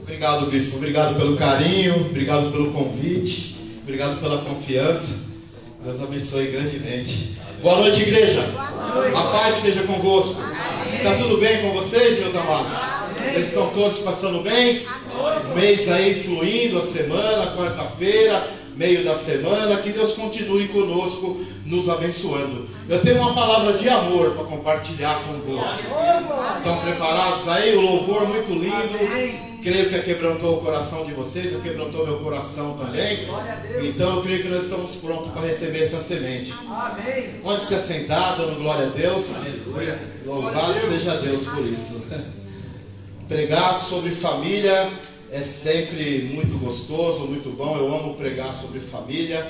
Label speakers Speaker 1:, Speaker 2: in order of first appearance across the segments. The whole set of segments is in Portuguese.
Speaker 1: Obrigado, bispo. Obrigado pelo carinho, obrigado pelo convite, obrigado pela confiança. Deus abençoe grandemente. Boa noite, igreja. Boa noite. A paz seja convosco. Está tudo bem com vocês, meus amados? Vocês estão todos passando bem? O mês aí fluindo, a semana, quarta-feira, meio da semana. Que Deus continue conosco, nos abençoando. Eu tenho uma palavra de amor para compartilhar convosco. Estão preparados aí? O louvor muito lindo. Creio que quebrantou o coração de vocês, quebrantou meu coração também. Então eu creio que nós estamos prontos para receber essa semente. Pode se assentar, dando glória a Deus. Louvado seja Deus por isso. Pregar sobre família é sempre muito gostoso, muito bom. Eu amo pregar sobre família.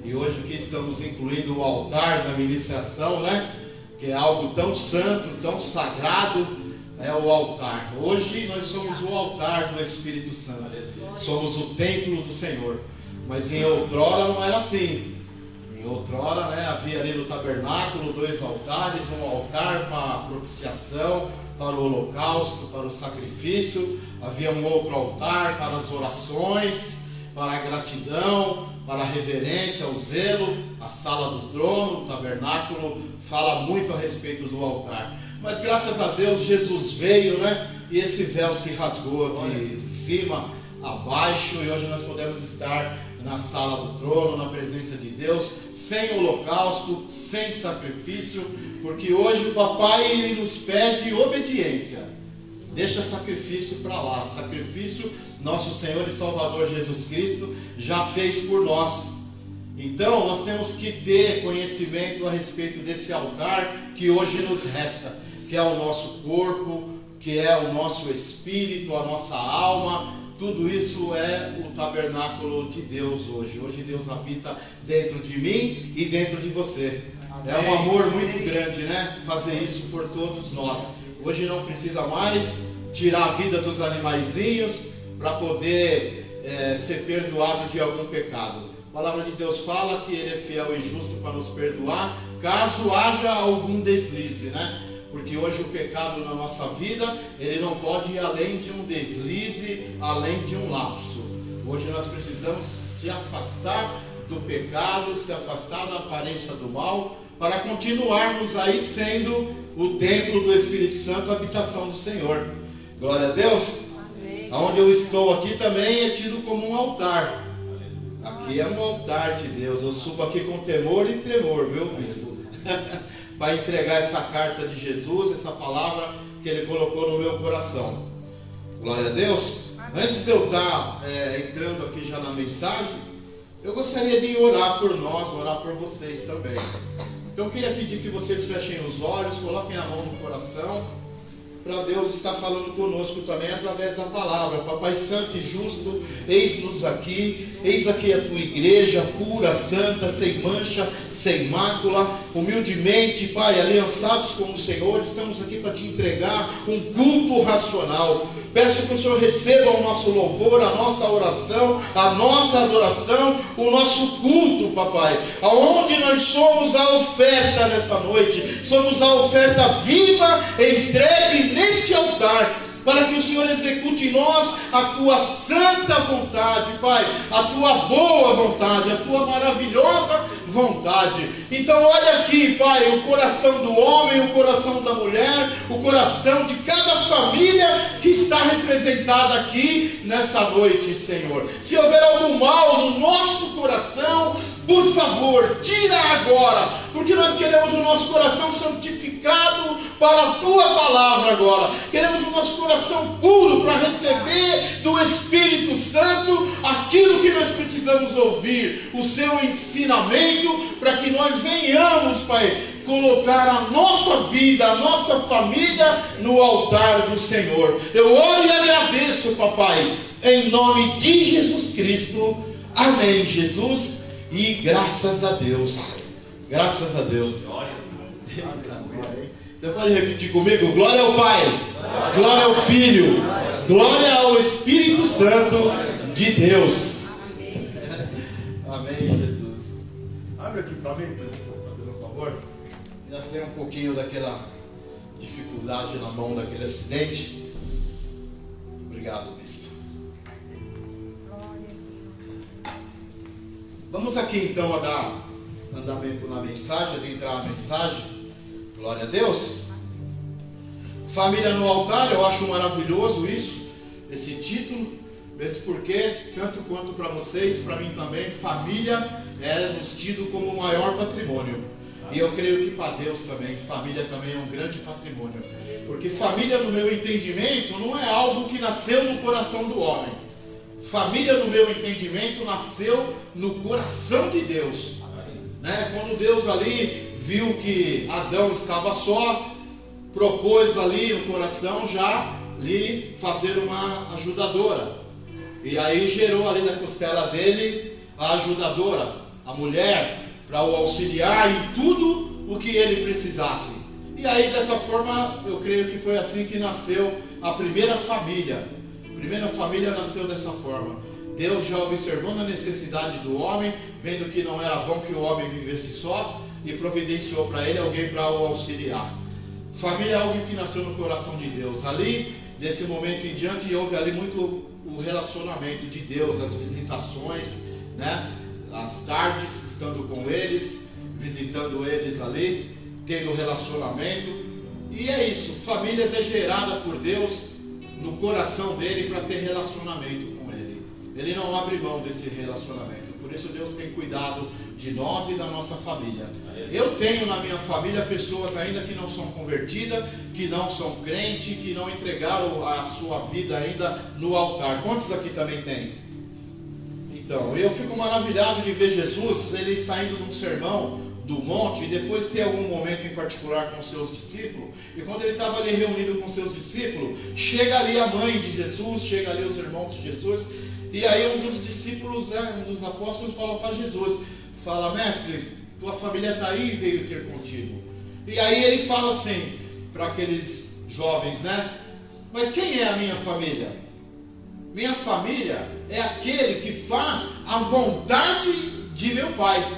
Speaker 1: E hoje aqui estamos incluindo o altar da ministração, né? Que é algo tão santo, tão sagrado. É o altar. Hoje nós somos o altar do Espírito Santo. Somos o templo do Senhor. Mas em outrora não era assim. Em outrora, né, havia ali no tabernáculo 2 altares. Um altar para a propiciação, para o holocausto, para o sacrifício. Havia um outro altar para as orações, para a gratidão, para a reverência, o zelo. A sala do trono, o tabernáculo, fala muito a respeito do altar. Mas graças a Deus Jesus veio, né? E esse véu se rasgou de cima a baixo. E hoje nós podemos estar na sala do trono, na presença de Deus, sem holocausto, sem sacrifício. Porque hoje o papai ele nos pede obediência. Deixa sacrifício para lá. Sacrifício nosso Senhor e Salvador Jesus Cristo já fez por nós. Então nós temos que ter conhecimento a respeito desse altar que hoje nos resta, que é o nosso corpo, que é o nosso espírito, a nossa alma. Tudo isso é o tabernáculo de Deus hoje. Hoje Deus habita dentro de mim e dentro de você. Amém. É um amor muito grande, né? Fazer isso por todos nós. Hoje não precisa mais tirar a vida dos animaizinhos para poder ser perdoado de algum pecado. A palavra de Deus fala que Ele é fiel e justo para nos perdoar, caso haja algum deslize, né? Porque hoje o pecado na nossa vida, ele não pode ir além de um deslize, além de um lapso. Hoje nós precisamos se afastar do pecado, se afastar da aparência do mal, para continuarmos aí sendo o templo do Espírito Santo, a habitação do Senhor. Glória a Deus. Amém. Onde eu estou aqui também é tido como um altar. Aqui é um altar de Deus. Eu subo aqui com temor e tremor, viu, bispo? Para entregar essa carta de Jesus, essa palavra que Ele colocou no meu coração. Glória a Deus. Antes de eu estar entrando aqui já na mensagem, eu gostaria de orar por nós, orar por vocês também. Então eu queria pedir que vocês fechem os olhos, coloquem a mão no coração, para Deus estar falando conosco também através da palavra. Papai Santo e Justo, eis-nos aqui, eis aqui a tua igreja, pura, santa, sem mancha, sem mácula, humildemente, Pai, aliançados com o Senhor, estamos aqui para te entregar um culto racional. Peço que o Senhor receba o nosso louvor, a nossa oração, a nossa adoração, o nosso culto, papai. Aonde nós somos a oferta nessa noite, somos a oferta viva, entregue neste altar, para que o Senhor execute em nós a tua santa vontade, Pai, a tua boa vontade, a tua maravilhosa vontade. Então olha aqui, Pai, o coração do homem, o coração da mulher, o coração de cada família que está representada aqui nessa noite, Senhor. Se houver algum mal no nosso coração, por favor, tira agora, porque nós queremos o nosso coração santificado para a tua palavra agora. Queremos o nosso coração puro para receber do Espírito Santo aquilo que nós precisamos ouvir, o seu ensinamento, para que nós venhamos, Pai, colocar a nossa vida, a nossa família no altar do Senhor. Eu oro e agradeço, papai, em nome de Jesus Cristo. Amém, Jesus. E graças a Deus. Graças a Deus. Você pode repetir comigo? Glória ao Pai, glória ao Filho, glória ao Espírito Santo de Deus. Amém, Jesus. Abre aqui para mim, por favor. Já tem um pouquinho daquela dificuldade na mão, daquele acidente. Obrigado, bispo. Vamos aqui então a dar andamento na mensagem, adentrar a mensagem. Glória a Deus. Família no altar, eu acho maravilhoso isso, esse título, mesmo porque, tanto quanto para vocês, para mim também, família é nos tido como o maior patrimônio. E eu creio que para Deus também, família também é um grande patrimônio. Porque família, no meu entendimento, não é algo que nasceu no coração do homem. Família, no meu entendimento, nasceu no coração de Deus. Né? Quando Deus ali viu que Adão estava só, propôs ali no coração já lhe fazer uma ajudadora. E aí gerou ali da costela dele a ajudadora, a mulher, para o auxiliar em tudo o que ele precisasse. E aí dessa forma, eu creio que foi assim que nasceu a primeira família. A primeira família nasceu dessa forma. Deus já observando a necessidade do homem, vendo que não era bom que o homem vivesse só, e providenciou para ele alguém para o auxiliar. Família é algo que nasceu no coração de Deus. Ali, desse momento em diante, houve ali muito o relacionamento de Deus, as visitações, né? As tardes, estando com eles, visitando eles ali, tendo relacionamento. E é isso, famílias é gerada por Deus no coração dele para ter relacionamento com ele. Ele não abre mão desse relacionamento. Por isso Deus tem cuidado de nós e da nossa família. Eu tenho na minha família pessoas ainda que não são convertidas, que não são crentes, que não entregaram a sua vida ainda no altar. Quantos aqui também tem? Então, eu fico maravilhado de ver Jesus, ele saindo de um sermão do monte, e depois ter algum momento em particular com seus discípulos, e quando ele estava ali reunido com seus discípulos, chega ali a mãe de Jesus, chega ali os irmãos de Jesus, e aí um dos discípulos, né, um dos apóstolos fala para Jesus, fala: mestre, tua família está aí e veio ter contigo. E aí ele fala assim, para aqueles jovens, né, mas quem é a minha família? Minha família é aquele que faz a vontade de meu Pai.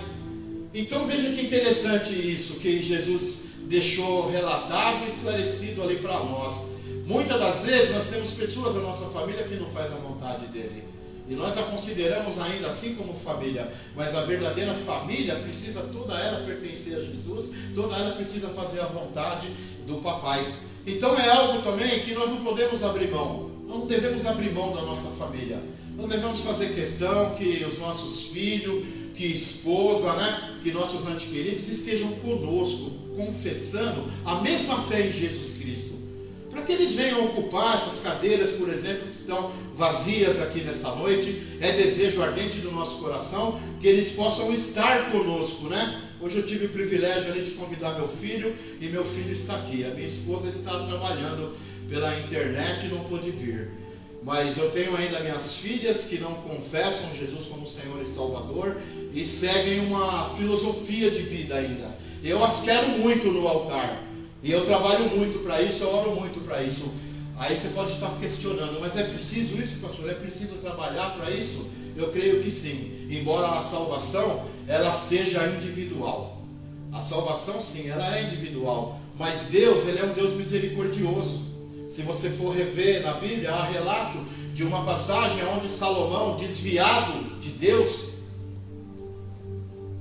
Speaker 1: Então veja que interessante isso, que Jesus deixou relatado e esclarecido ali para nós. Muitas das vezes nós temos pessoas da nossa família que não fazem a vontade dele. E nós a consideramos ainda assim como família. Mas a verdadeira família precisa toda ela pertencer a Jesus, toda ela precisa fazer a vontade do papai. Então é algo também que nós não podemos abrir mão. Não devemos abrir mão da nossa família. Nós devemos fazer questão que os nossos filhos, que esposa, né, que nossos entes queridos estejam conosco, confessando a mesma fé em Jesus Cristo. Para que eles venham ocupar essas cadeiras, por exemplo, que estão vazias aqui nessa noite. É desejo ardente do nosso coração que eles possam estar conosco, né? Hoje eu tive o privilégio ali de convidar meu filho, e meu filho está aqui. A minha esposa está trabalhando pela internet e não pôde vir. Mas eu tenho ainda minhas filhas que não confessam Jesus como Senhor e Salvador e seguem uma filosofia de vida ainda. Eu as quero muito no altar. E eu trabalho muito para isso, eu oro muito para isso. Aí você pode estar questionando, mas é preciso isso, pastor? É preciso trabalhar para isso? Eu creio que sim. Embora a salvação, ela seja individual. A salvação, sim, ela é individual. Mas Deus, ele é um Deus misericordioso. Se você for rever na Bíblia, há relato de uma passagem onde Salomão, desviado de Deus,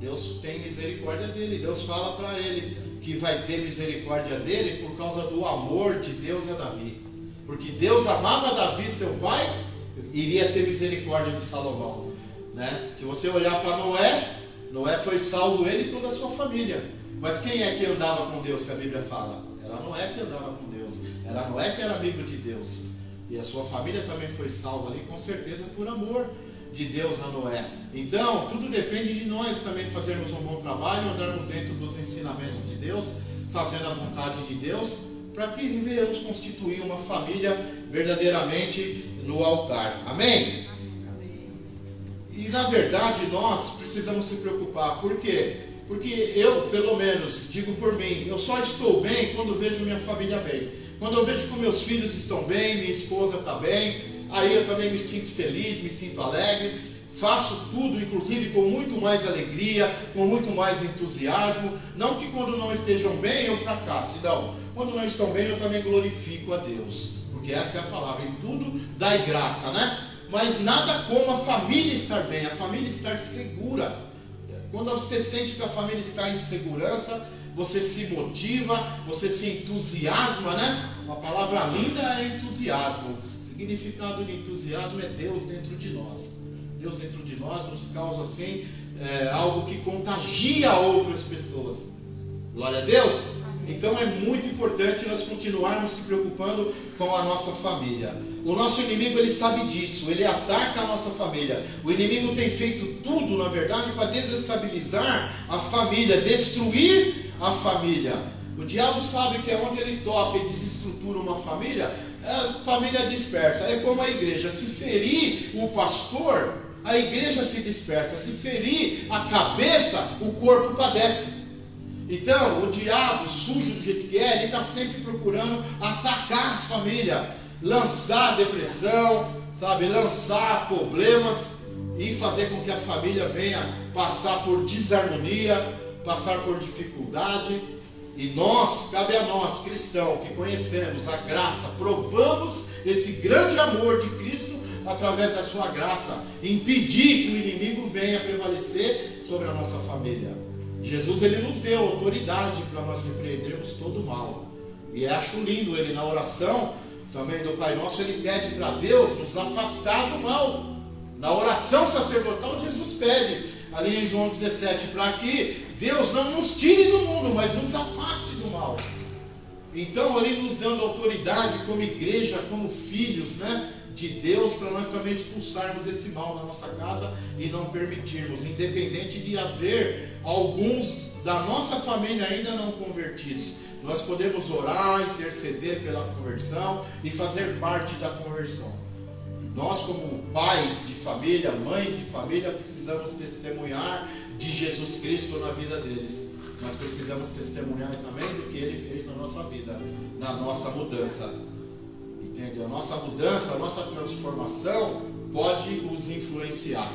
Speaker 1: Deus tem misericórdia dele. Deus fala para ele que vai ter misericórdia dele por causa do amor de Deus a Davi. Porque Deus amava Davi, seu pai, iria ter misericórdia de Salomão. Né? Se você olhar para Noé, Noé foi salvo ele e toda a sua família. Mas quem é que andava com Deus, que a Bíblia fala? Era Noé que andava com Deus. Era Noé que era amigo de Deus. E a sua família também foi salva ali, com certeza, por amor de Deus a Noé. Então, tudo depende de nós também fazermos um bom trabalho, andarmos dentro dos ensinamentos de Deus, fazendo a vontade de Deus, para que venhamos constituir uma família verdadeiramente no altar. Amém? E na verdade nós precisamos se preocupar. Por quê? Porque eu, pelo menos, digo por mim, eu só estou bem quando vejo minha família bem. Quando eu vejo que meus filhos estão bem, minha esposa está bem, aí eu também me sinto feliz, me sinto alegre, faço tudo, inclusive, com muito mais alegria, com muito mais entusiasmo. Não que quando não estejam bem eu fracasse, não. Quando não estão bem eu também glorifico a Deus, porque essa é a palavra, em tudo dai graça, né? Mas nada como a família estar bem, a família estar segura. Quando você sente que a família está em segurança, você se motiva, você se entusiasma, né? Uma palavra linda é entusiasmo. O significado de entusiasmo é Deus dentro de nós. Deus dentro de nós nos causa assim algo que contagia outras pessoas. Glória a Deus. Então é muito importante nós continuarmos se preocupando com a nossa família. O nosso inimigo, ele sabe disso, ele ataca a nossa família. O inimigo tem feito tudo, na verdade, para desestabilizar a família, destruir a família. O diabo sabe que é onde ele toca e desestrutura uma família, a família dispersa. É como a igreja, se ferir o pastor, a igreja se dispersa. Se ferir a cabeça, o corpo padece. Então, o diabo, sujo do jeito que é, ele está sempre procurando atacar as famílias, lançar depressão, sabe, lançar problemas e fazer com que a família venha passar por desarmonia, passar por dificuldade. E nós, cabe a nós, cristãos, que conhecemos a graça, provamos esse grande amor de Cristo através da sua graça, impedir que o inimigo venha prevalecer sobre a nossa família. Jesus, ele nos deu autoridade para nós repreendermos todo o mal. E acho lindo, ele na oração também do Pai Nosso, ele pede para Deus nos afastar do mal. Na oração sacerdotal, Jesus pede, ali em João 17, para que Deus não nos tire do mundo, mas nos afaste do mal. Então, ele nos dando autoridade como igreja, como filhos, né, de Deus, para nós também expulsarmos esse mal na nossa casa e não permitirmos, independente de haver alguns da nossa família ainda não convertidos. Nós podemos orar, interceder pela conversão e fazer parte da conversão. Nós, como pais de família, mães de família, precisamos testemunhar de Jesus Cristo na vida deles. Nós precisamos testemunhar também do que Ele fez na nossa vida, na nossa mudança. Entende? A nossa mudança, a nossa transformação pode os influenciar.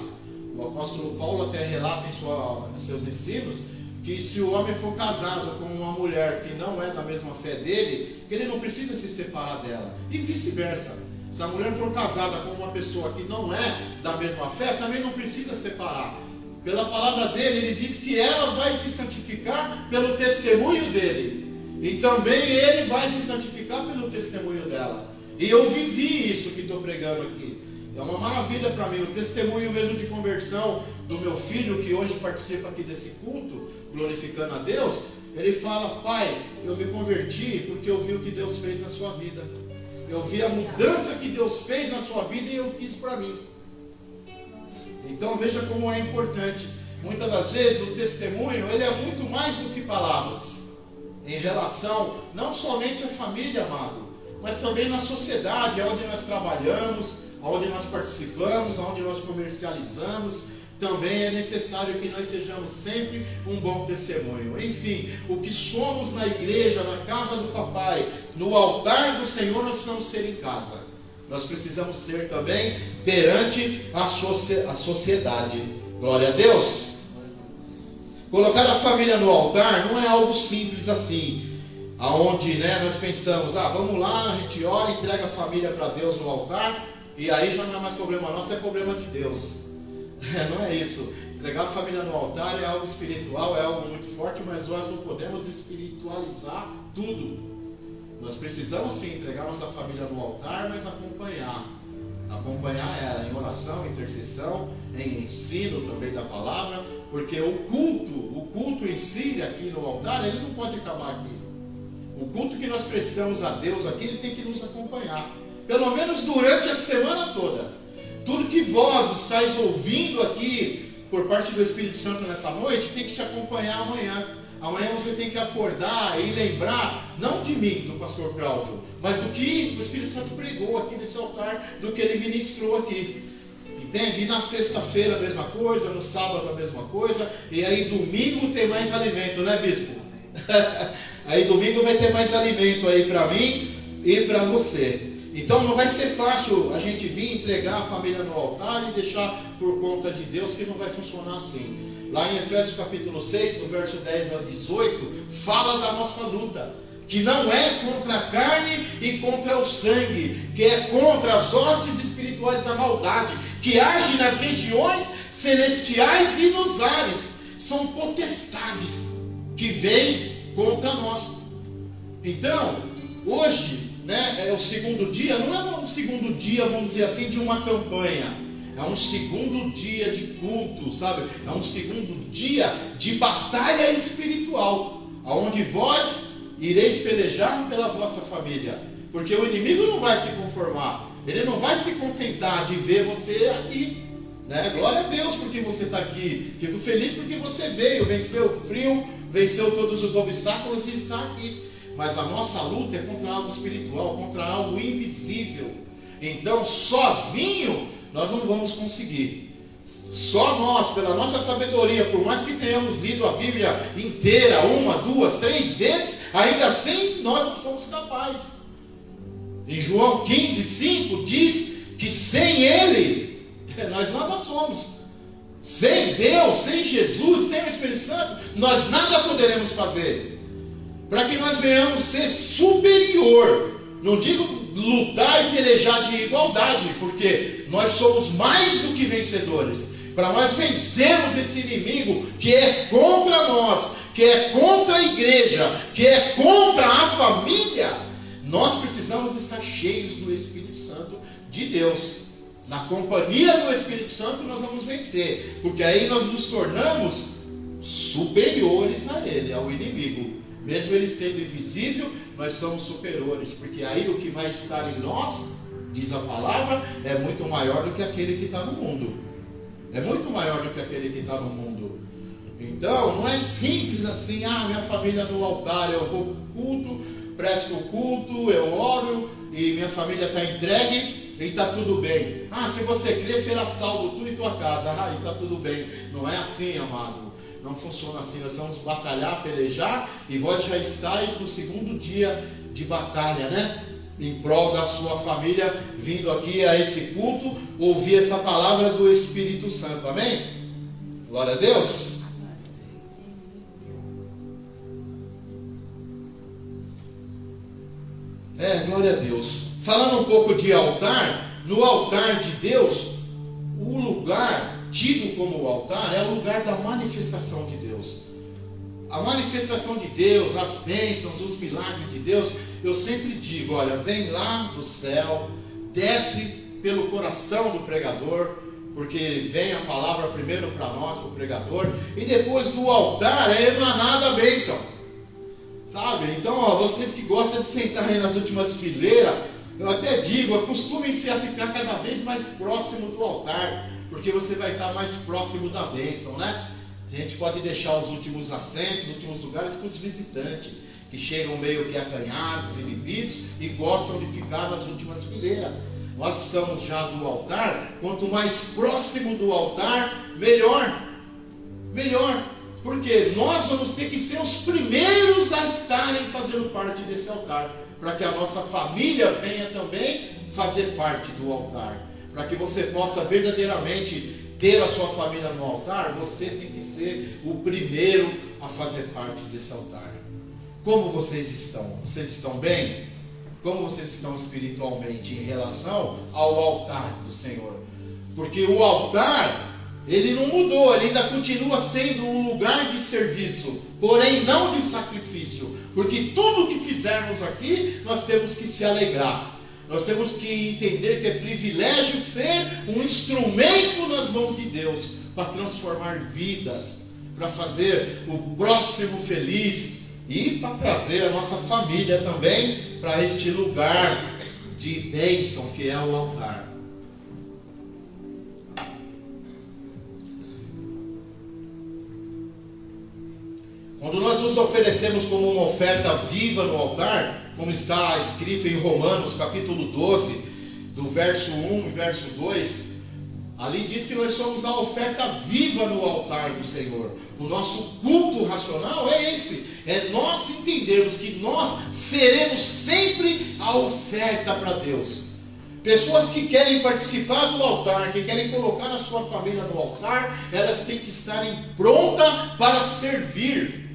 Speaker 1: O apóstolo Paulo até relata em seus ensinos que se o homem for casado com uma mulher que não é da mesma fé dele, que ele não precisa se separar dela. E vice-versa. Se a mulher for casada com uma pessoa que não é da mesma fé, também não precisa separar. Pela palavra dele, ele diz que ela vai se santificar pelo testemunho dele. E também ele vai se santificar pelo testemunho dela. E eu vivi isso que estou pregando aqui. É uma maravilha para mim. O testemunho mesmo de conversão do meu filho, que hoje participa aqui desse culto, glorificando a Deus. Ele fala: pai, eu me converti porque eu vi o que Deus fez na sua vida. Eu vi a mudança que Deus fez na sua vida e eu quis para mim. Então veja como é importante. Muitas das vezes o testemunho, ele é muito mais do que palavras. Em relação, não somente à família, amado, mas também na sociedade, onde nós trabalhamos, onde nós participamos, onde nós comercializamos. Também é necessário que nós sejamos sempre um bom testemunho. Enfim, o que somos na igreja, na casa do papai, no altar do Senhor, nós precisamos ser em casa. Nós precisamos ser também perante a sociedade. Glória a Deus. Colocar a família no altar não é algo simples assim. Aonde nós pensamos, vamos lá, a gente ora, entrega a família para Deus no altar, e aí já não é mais problema nosso, é problema de Deus. Não é isso. Entregar a família no altar é algo espiritual, é algo muito forte, mas nós não podemos espiritualizar tudo. Nós precisamos sim entregar nossa família no altar, mas acompanhar ela em oração, intercessão, em ensino também da palavra, porque o culto em si aqui no altar, ele não pode acabar aqui. O culto que nós prestamos a Deus aqui, ele tem que nos acompanhar, pelo menos durante a semana toda. Tudo que vós estáis ouvindo aqui por parte do Espírito Santo nessa noite tem que te acompanhar amanhã. Amanhã você tem que acordar e lembrar, não de mim, do pastor Cláudio, mas do que o Espírito Santo pregou aqui nesse altar, do que ele ministrou aqui. Entende? E na sexta-feira a mesma coisa, no sábado a mesma coisa, e aí domingo tem mais alimento, né, bispo? Aí domingo vai ter mais alimento aí para mim e para você. Então não vai ser fácil a gente vir entregar a família no altar e deixar por conta de Deus, que não vai funcionar assim. Lá em Efésios capítulo 6, no verso 10 a 18, fala da nossa luta, que não é contra a carne e contra o sangue, que é contra as hostes espirituais da maldade, que age nas regiões celestiais e nos ares. são potestades que vêm contra nós. Então, hoje, né, é o segundo dia, não é um segundo dia, vamos dizer assim, de uma campanha. É um segundo dia de culto, sabe? É um segundo dia de batalha espiritual, onde vós ireis pelejar pela vossa família. Porque o inimigo não vai se conformar, ele não vai se contentar de ver você aqui, né? Glória a Deus porque você está aqui. Fico feliz porque você veio, venceu o frio, venceu todos os obstáculos e está aqui. Mas a nossa luta é contra algo espiritual, contra algo invisível. Então, sozinho, nós não vamos conseguir. Só nós, pela nossa sabedoria, por mais que tenhamos lido a Bíblia inteira, 1, 2, 3 vezes, ainda assim nós não somos capazes. Em João 15:5 diz que sem Ele, nós nada somos. Sem Deus, sem Jesus, sem o Espírito Santo, nós nada poderemos fazer. Para que nós venhamos ser superior, não digo lutar e pelejar de igualdade, porque nós somos mais do que vencedores. Para nós vencermos esse inimigo que é contra nós, que é contra a igreja, que é contra a família, nós precisamos estar cheios do Espírito Santo de Deus. Na companhia do Espírito Santo nós vamos vencer, porque aí nós nos tornamos superiores a ele, ao inimigo. Mesmo ele sendo invisível, nós somos superiores, porque aí o que vai estar em nós, diz a palavra, é muito maior do que aquele que está no mundo. É muito maior do que aquele que está no mundo. Então, não é simples assim, minha família no altar, eu vou para o culto, presto o culto, eu oro, e minha família está entregue, e está tudo bem. Se você crer, será salvo tu e tua casa. E está tudo bem. Não é assim, amado. Não funciona assim. Nós vamos batalhar, pelejar, e vós já estáis no segundo dia de batalha, né? Em prol da sua família, vindo aqui a esse culto, ouvir essa palavra do Espírito Santo. Amém? Glória a Deus. Glória a Deus. Falando um pouco de altar, no altar de Deus, o lugar tido como altar é o lugar da manifestação de Deus. A manifestação de Deus, as bênçãos, os milagres de Deus, eu sempre digo, olha, vem lá do céu, desce pelo coração do pregador, porque vem a palavra primeiro para nós, para o pregador, e depois no altar é emanada a bênção. Sabe? Então, vocês que gostam de sentar aí nas últimas fileiras, eu até digo, acostumem-se a ficar cada vez mais próximo do altar, porque você vai estar mais próximo da bênção, né? A gente pode deixar os últimos assentos, os últimos lugares com os visitantes, que chegam meio que acanhados, inibidos, e gostam de ficar nas últimas fileiras. Nós precisamos já do altar, quanto mais próximo do altar, melhor. Melhor. Porque nós vamos ter que ser os primeiros a estarem fazendo parte desse altar, para que a nossa família venha também fazer parte do altar. Para que você possa verdadeiramente ter a sua família no altar, você tem que ser o primeiro a fazer parte desse altar. Como vocês estão? Vocês estão bem? Como vocês estão espiritualmente em relação ao altar do Senhor? Porque o altar, ele não mudou, ele ainda continua sendo um lugar de serviço, porém não de sacrifício. Porque tudo que fizermos aqui, nós temos que se alegrar. Nós temos que entender que é privilégio ser um instrumento nas mãos de Deus, para transformar vidas, para fazer o próximo feliz e para trazer a nossa família também para este lugar de bênção que é o altar. Quando nós nos oferecemos como uma oferta viva no altar, como está escrito em Romanos capítulo 12, do verso 1 e verso 2, ali diz que nós somos a oferta viva no altar do Senhor. O nosso culto racional é esse, é nós entendermos que nós seremos sempre a oferta para Deus. Pessoas que querem participar do altar, que querem colocar a sua família no altar, elas têm que estarem prontas para servir.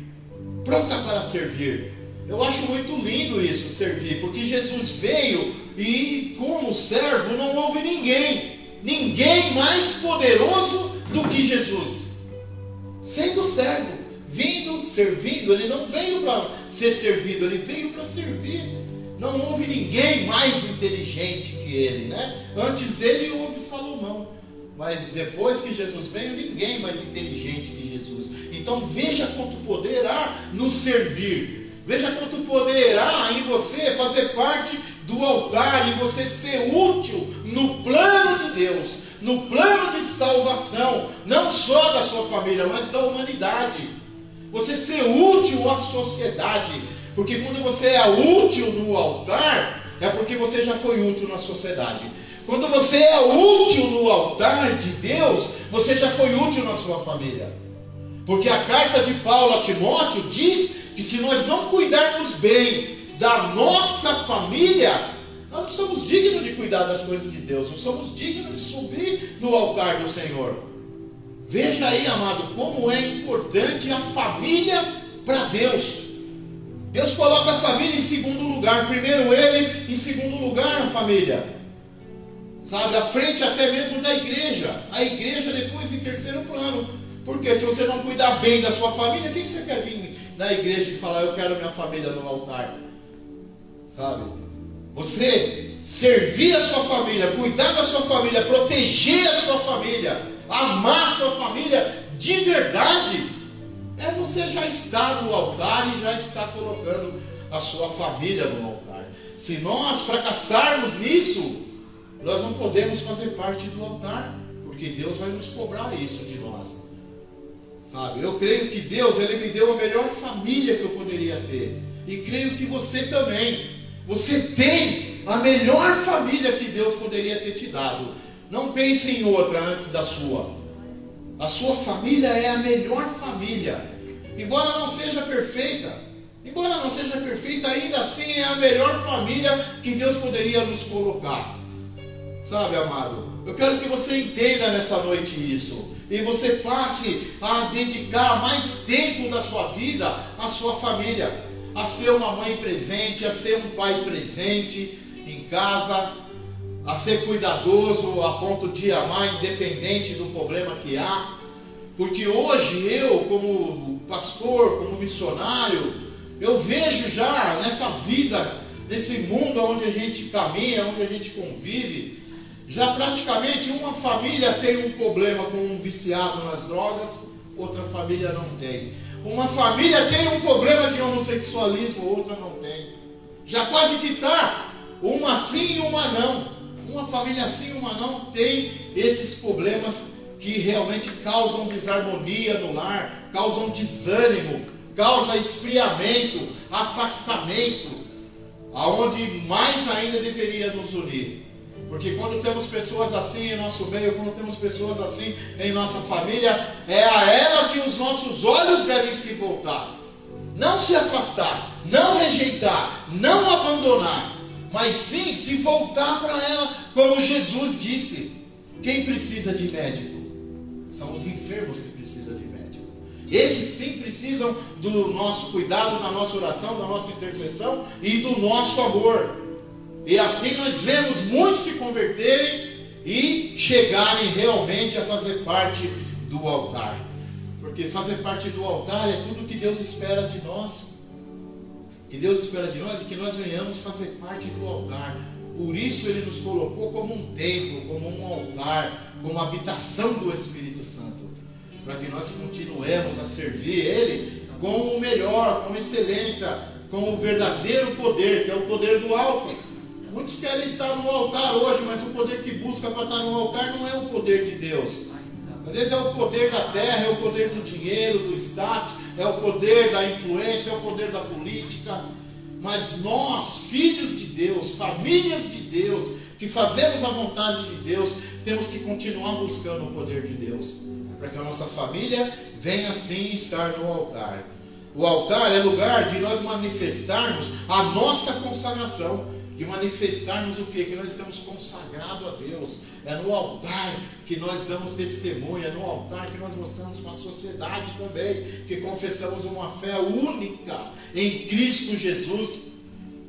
Speaker 1: Pronta para servir. Eu acho muito lindo isso, servir, porque Jesus veio e como servo não houve ninguém mais poderoso do que Jesus. sendo servo, vindo, servindo. Ele não veio para ser servido, ele veio para servir. Não houve ninguém mais inteligente que ele, né? Antes dele houve Salomão, mas depois que Jesus veio, ninguém mais inteligente que Jesus. Então veja quanto poder há no servir. Veja quanto poder há em você fazer parte do altar, em você ser útil no plano de Deus, no plano de salvação, não só da sua família, mas da humanidade. Você ser útil à sociedade, porque quando você é útil no altar, é porque você já foi útil na sociedade. Quando você é útil no altar de Deus, você já foi útil na sua família. Porque a carta de Paulo a Timóteo diz que se nós não cuidarmos bem da nossa família, nós não somos dignos de cuidar das coisas de Deus, não somos dignos de subir no altar do Senhor. Veja aí, amado, como é importante a família para Deus. Deus coloca a família em segundo lugar, primeiro ele, em segundo lugar a família. Sabe, à frente até mesmo da igreja. A igreja depois em terceiro plano. Porque se você não cuidar bem da sua família, o que você quer vir na igreja e falar, eu quero minha família no altar? Sabe? Você servir a sua família, cuidar da sua família, proteger a sua família, amar a sua família de verdade, você já está no altar e já está colocando a sua família no altar. Se nós fracassarmos nisso, nós não podemos fazer parte do altar, porque Deus vai nos cobrar isso de nós. Sabe? Eu creio que Deus, Ele me deu a melhor família que eu poderia ter. E creio que você também. Você tem a melhor família que Deus poderia ter te dado. Não pense em outra antes da sua. A sua família é a melhor família. Embora não seja perfeita, ainda assim é a melhor família que Deus poderia nos colocar. Sabe, amado? Eu quero que você entenda nessa noite isso. E você passe a dedicar mais tempo da sua vida à sua família. A ser uma mãe presente, a ser um pai presente em casa. A ser cuidadoso a ponto de amar independente do problema que há. Porque hoje eu, como pastor, como missionário, eu vejo já nessa vida, nesse mundo onde a gente caminha, onde a gente convive, já praticamente uma família tem um problema com um viciado nas drogas, outra família não tem. Uma família tem um problema de homossexualismo, outra não tem. Já quase que está uma sim e uma não. Uma família sim e uma não tem esses problemas que realmente causam desarmonia no lar, causam desânimo, causam esfriamento, afastamento, aonde mais ainda deveria nos unir. Porque quando temos pessoas assim em nosso meio, quando temos pessoas assim em nossa família, é a ela que os nossos olhos devem se voltar. Não se afastar, não rejeitar, não abandonar, mas sim se voltar para ela, como Jesus disse. Quem precisa de médico? São os enfermos que precisam de médico. Esses sim precisam do nosso cuidado, da nossa oração, da nossa intercessão e do nosso amor. E assim nós vemos muitos se converterem e chegarem realmente a fazer parte do altar. Porque fazer parte do altar é tudo que Deus espera de nós. Que Deus espera de nós e que nós venhamos fazer parte do altar. Por isso Ele nos colocou como um templo, como um altar, como habitação do Espírito Santo. Para que nós continuemos a servir Ele com o melhor, com excelência, com o verdadeiro poder, que é o poder do alto. Muitos querem estar no altar hoje, mas o poder que busca para estar no altar não é o poder de Deus. Às vezes é o poder da terra, é o poder do dinheiro, do status, é o poder da influência, é o poder da política. Mas nós, filhos de Deus, famílias de Deus, que fazemos a vontade de Deus, temos que continuar buscando o poder de Deus, para que a nossa família venha assim estar no altar. O altar é lugar de nós manifestarmos a nossa consagração. De manifestarmos o quê? Que nós estamos consagrados a Deus. É no altar que nós damos testemunho. É no altar que nós mostramos para a sociedade também que confessamos uma fé única em Cristo Jesus.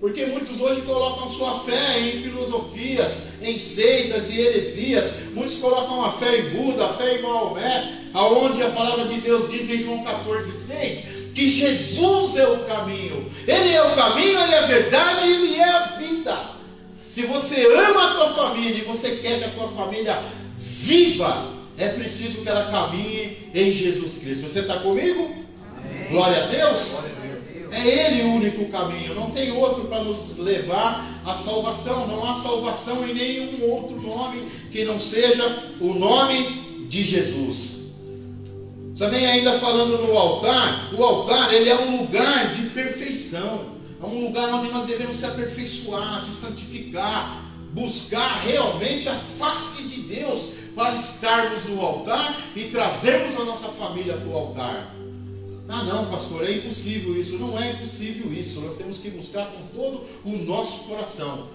Speaker 1: Porque muitos hoje colocam sua fé em filosofias, em seitas e heresias. Muitos colocam a fé em Buda, a fé em Maomé, aonde a palavra de Deus diz em João 14,6 que Jesus é o caminho. Ele é o caminho, Ele é a verdade, Ele é a vida. Se você ama a tua família e você quer que a tua família viva, é preciso que ela caminhe em Jesus Cristo. Você está comigo? Amém. Glória a Deus. É Ele o único caminho, não tem outro para nos levar à salvação. Não há salvação em nenhum outro nome que não seja o nome de Jesus. Também ainda falando no altar, o altar ele é um lugar de perfeição. É um lugar onde nós devemos se aperfeiçoar, se santificar, buscar realmente a face de Deus para estarmos no altar e trazermos a nossa família para o altar. Ah não, pastor, é impossível isso. Não é impossível isso. Nós temos que buscar com todo o nosso coração.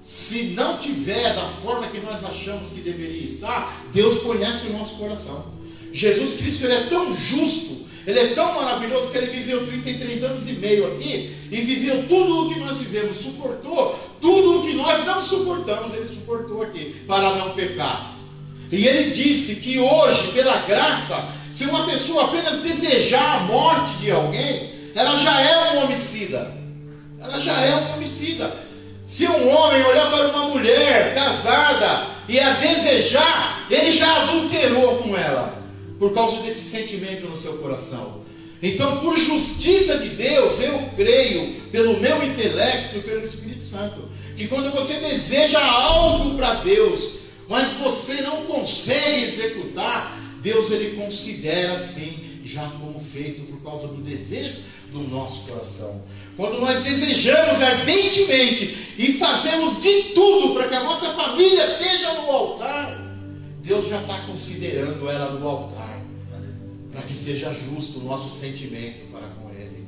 Speaker 1: Se não tiver da forma que nós achamos que deveria estar, Deus conhece o nosso coração. Jesus Cristo, Ele é tão justo, Ele é tão maravilhoso que Ele viveu 33 anos e meio aqui e viveu tudo o que nós vivemos, suportou tudo o que nós não suportamos. Ele suportou aqui para não pecar. E Ele disse que hoje, pela graça, se uma pessoa apenas desejar a morte de alguém, ela já é um homicida. Ela já é um homicida. Se um homem olhar para uma mulher casada e a desejar, ele já adulterou com ela, por causa desse sentimento no seu coração. Então, por justiça de Deus, eu creio, pelo meu intelecto e pelo Espírito Santo, que quando você deseja algo para Deus, mas você não consegue executar, Deus ele considera assim, já como feito, por causa do desejo do nosso coração. Quando nós desejamos ardentemente e fazemos de tudo para que a nossa família esteja no altar, Deus já está considerando ela no altar, para que seja justo o nosso sentimento para com Ele,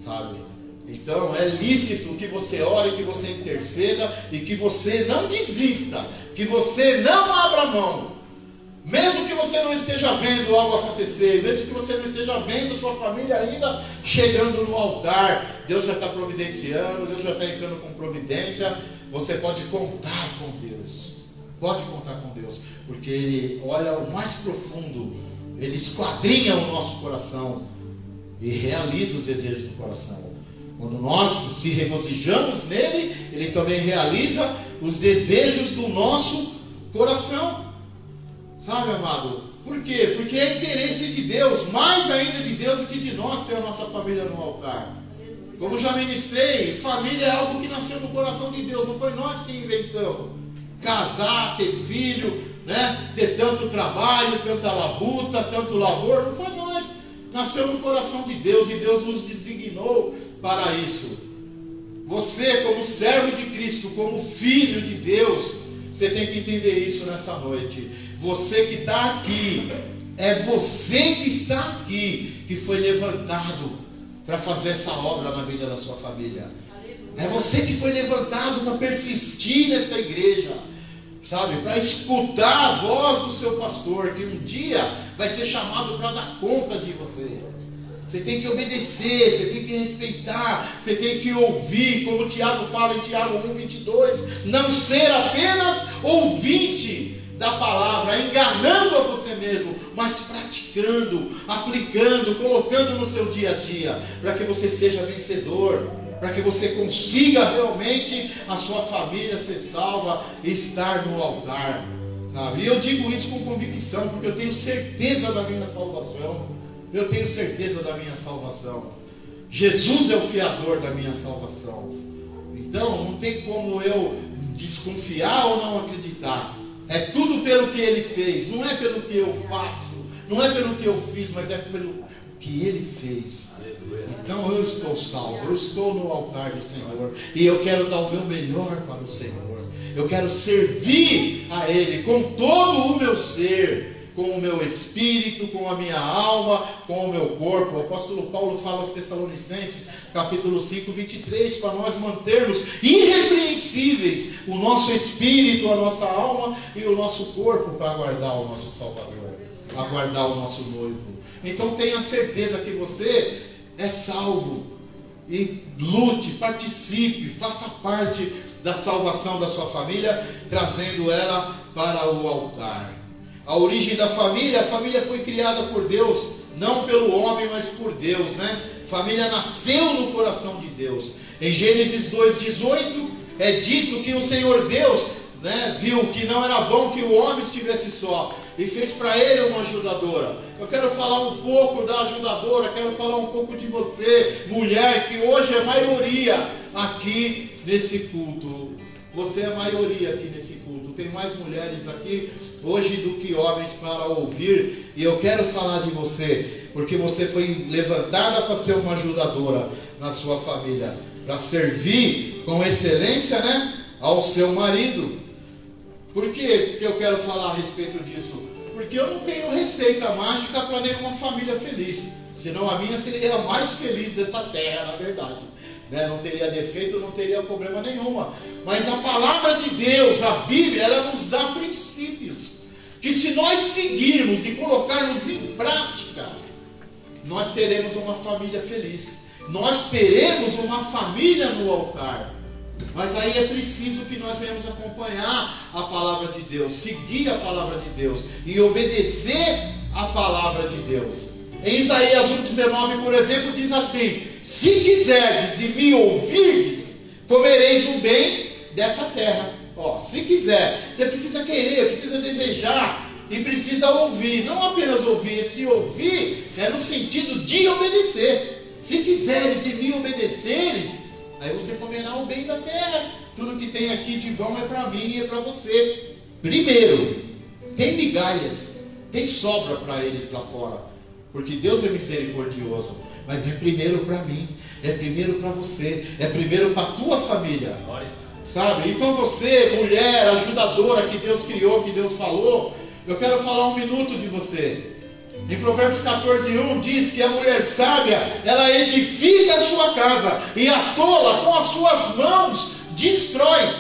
Speaker 1: sabe? Então é lícito que você ore, que você interceda e que você não desista, que você não abra mão. Mesmo que você não esteja vendo algo acontecer, mesmo que você não esteja vendo sua família ainda chegando no altar, Deus já está providenciando, Deus já está entrando com providência. Você pode contar com Deus, pode contar com Deus, porque Ele olha o mais profundo, Ele esquadrinha o nosso coração e realiza os desejos do coração. Quando nós se regozijamos nele, Ele também realiza os desejos do nosso coração. Sabe, amado? Por quê? Porque é interesse de Deus, mais ainda de Deus do que de nós, ter a nossa família no altar. Como já ministrei, família é algo que nasceu no coração de Deus, não foi nós que inventamos. Casar, ter filho, né? Ter tanto trabalho, tanta labuta, tanto labor, não foi nós. Nasceu no coração de Deus e Deus nos designou para isso. Você, como servo de Cristo, como filho de Deus, você tem que entender isso nessa noite. Você que está aqui, é você que está aqui, que foi levantado para fazer essa obra na vida da sua família. É você que foi levantado para persistir nesta igreja, sabe? Para escutar a voz do seu pastor, que um dia vai ser chamado para dar conta de você. Você tem que obedecer, você tem que respeitar, você tem que ouvir, como o Tiago fala em Tiago 1:22, não ser apenas ouvinte da palavra, enganando a você mesmo, mas praticando, aplicando, colocando no seu dia a dia, para que você seja vencedor, para que você consiga realmente a sua família ser salva e estar no altar, sabe? E eu digo isso com convicção, porque eu tenho certeza da minha salvação. Eu tenho certeza da minha salvação. Jesus é o fiador da minha salvação. Então não tem como eu desconfiar ou não acreditar. É tudo pelo que Ele fez. Não é pelo que eu faço, não é pelo que eu fiz, mas é pelo que Ele fez. Então eu estou salvo, eu estou no altar do Senhor, e eu quero dar o meu melhor para o Senhor. Eu quero servir a Ele com todo o meu ser, com o meu espírito, com a minha alma, com o meu corpo. O apóstolo Paulo fala aos Tessalonicenses, capítulo 5:23, para nós mantermos irrepreensíveis o nosso espírito, a nossa alma e o nosso corpo, para aguardar o nosso Salvador, aguardar o nosso noivo. Então tenha certeza que você é salvo, e lute, participe, faça parte da salvação da sua família, trazendo ela para o altar. A origem da família, a família foi criada por Deus, não pelo homem, mas por Deus, né? Família nasceu no coração de Deus. Em Gênesis 2:18 é dito que o Senhor Deus, né, viu que não era bom que o homem estivesse só e fez para ele uma ajudadora. Eu quero falar um pouco da ajudadora, quero falar um pouco de você, mulher, que hoje é maioria aqui nesse culto. Você é a maioria aqui nesse culto. Tem mais mulheres aqui hoje do que homens para ouvir. E eu quero falar de você, porque você foi levantada para ser uma ajudadora na sua família, para servir com excelência, né, ao seu marido. Por que eu quero falar a respeito disso? Porque eu não tenho receita mágica para nenhuma família feliz. Senão a minha seria a mais feliz dessa terra, na verdade. Não teria defeito, não teria problema nenhuma. Mas a palavra de Deus, a Bíblia, ela nos dá princípios que, se nós seguirmos e colocarmos em prática, nós teremos uma família feliz. Nós teremos uma família no altar. Mas aí é preciso que nós venhamos acompanhar a palavra de Deus, seguir a palavra de Deus e obedecer a palavra de Deus. Em Isaías 1,19, por exemplo, diz assim: se quiserdes e me ouvirdes, comereis o bem dessa terra. Se quiser, você precisa querer, precisa desejar e precisa ouvir. Não apenas ouvir, esse ouvir é no sentido de obedecer. Se quiseres e me obedeceres, aí você comerá o bem da terra. Tudo que tem aqui de bom é para mim e é para você. Primeiro, tem migalhas, tem sobra para eles lá fora, porque Deus é misericordioso. Mas é primeiro para mim, é primeiro para você, é primeiro para a tua família. Sabe? Então você, mulher, ajudadora que Deus criou, que Deus falou, eu quero falar um minuto de você. Em Provérbios 14:1 diz que a mulher sábia, ela edifica a sua casa, e a tola com as suas mãos destrói.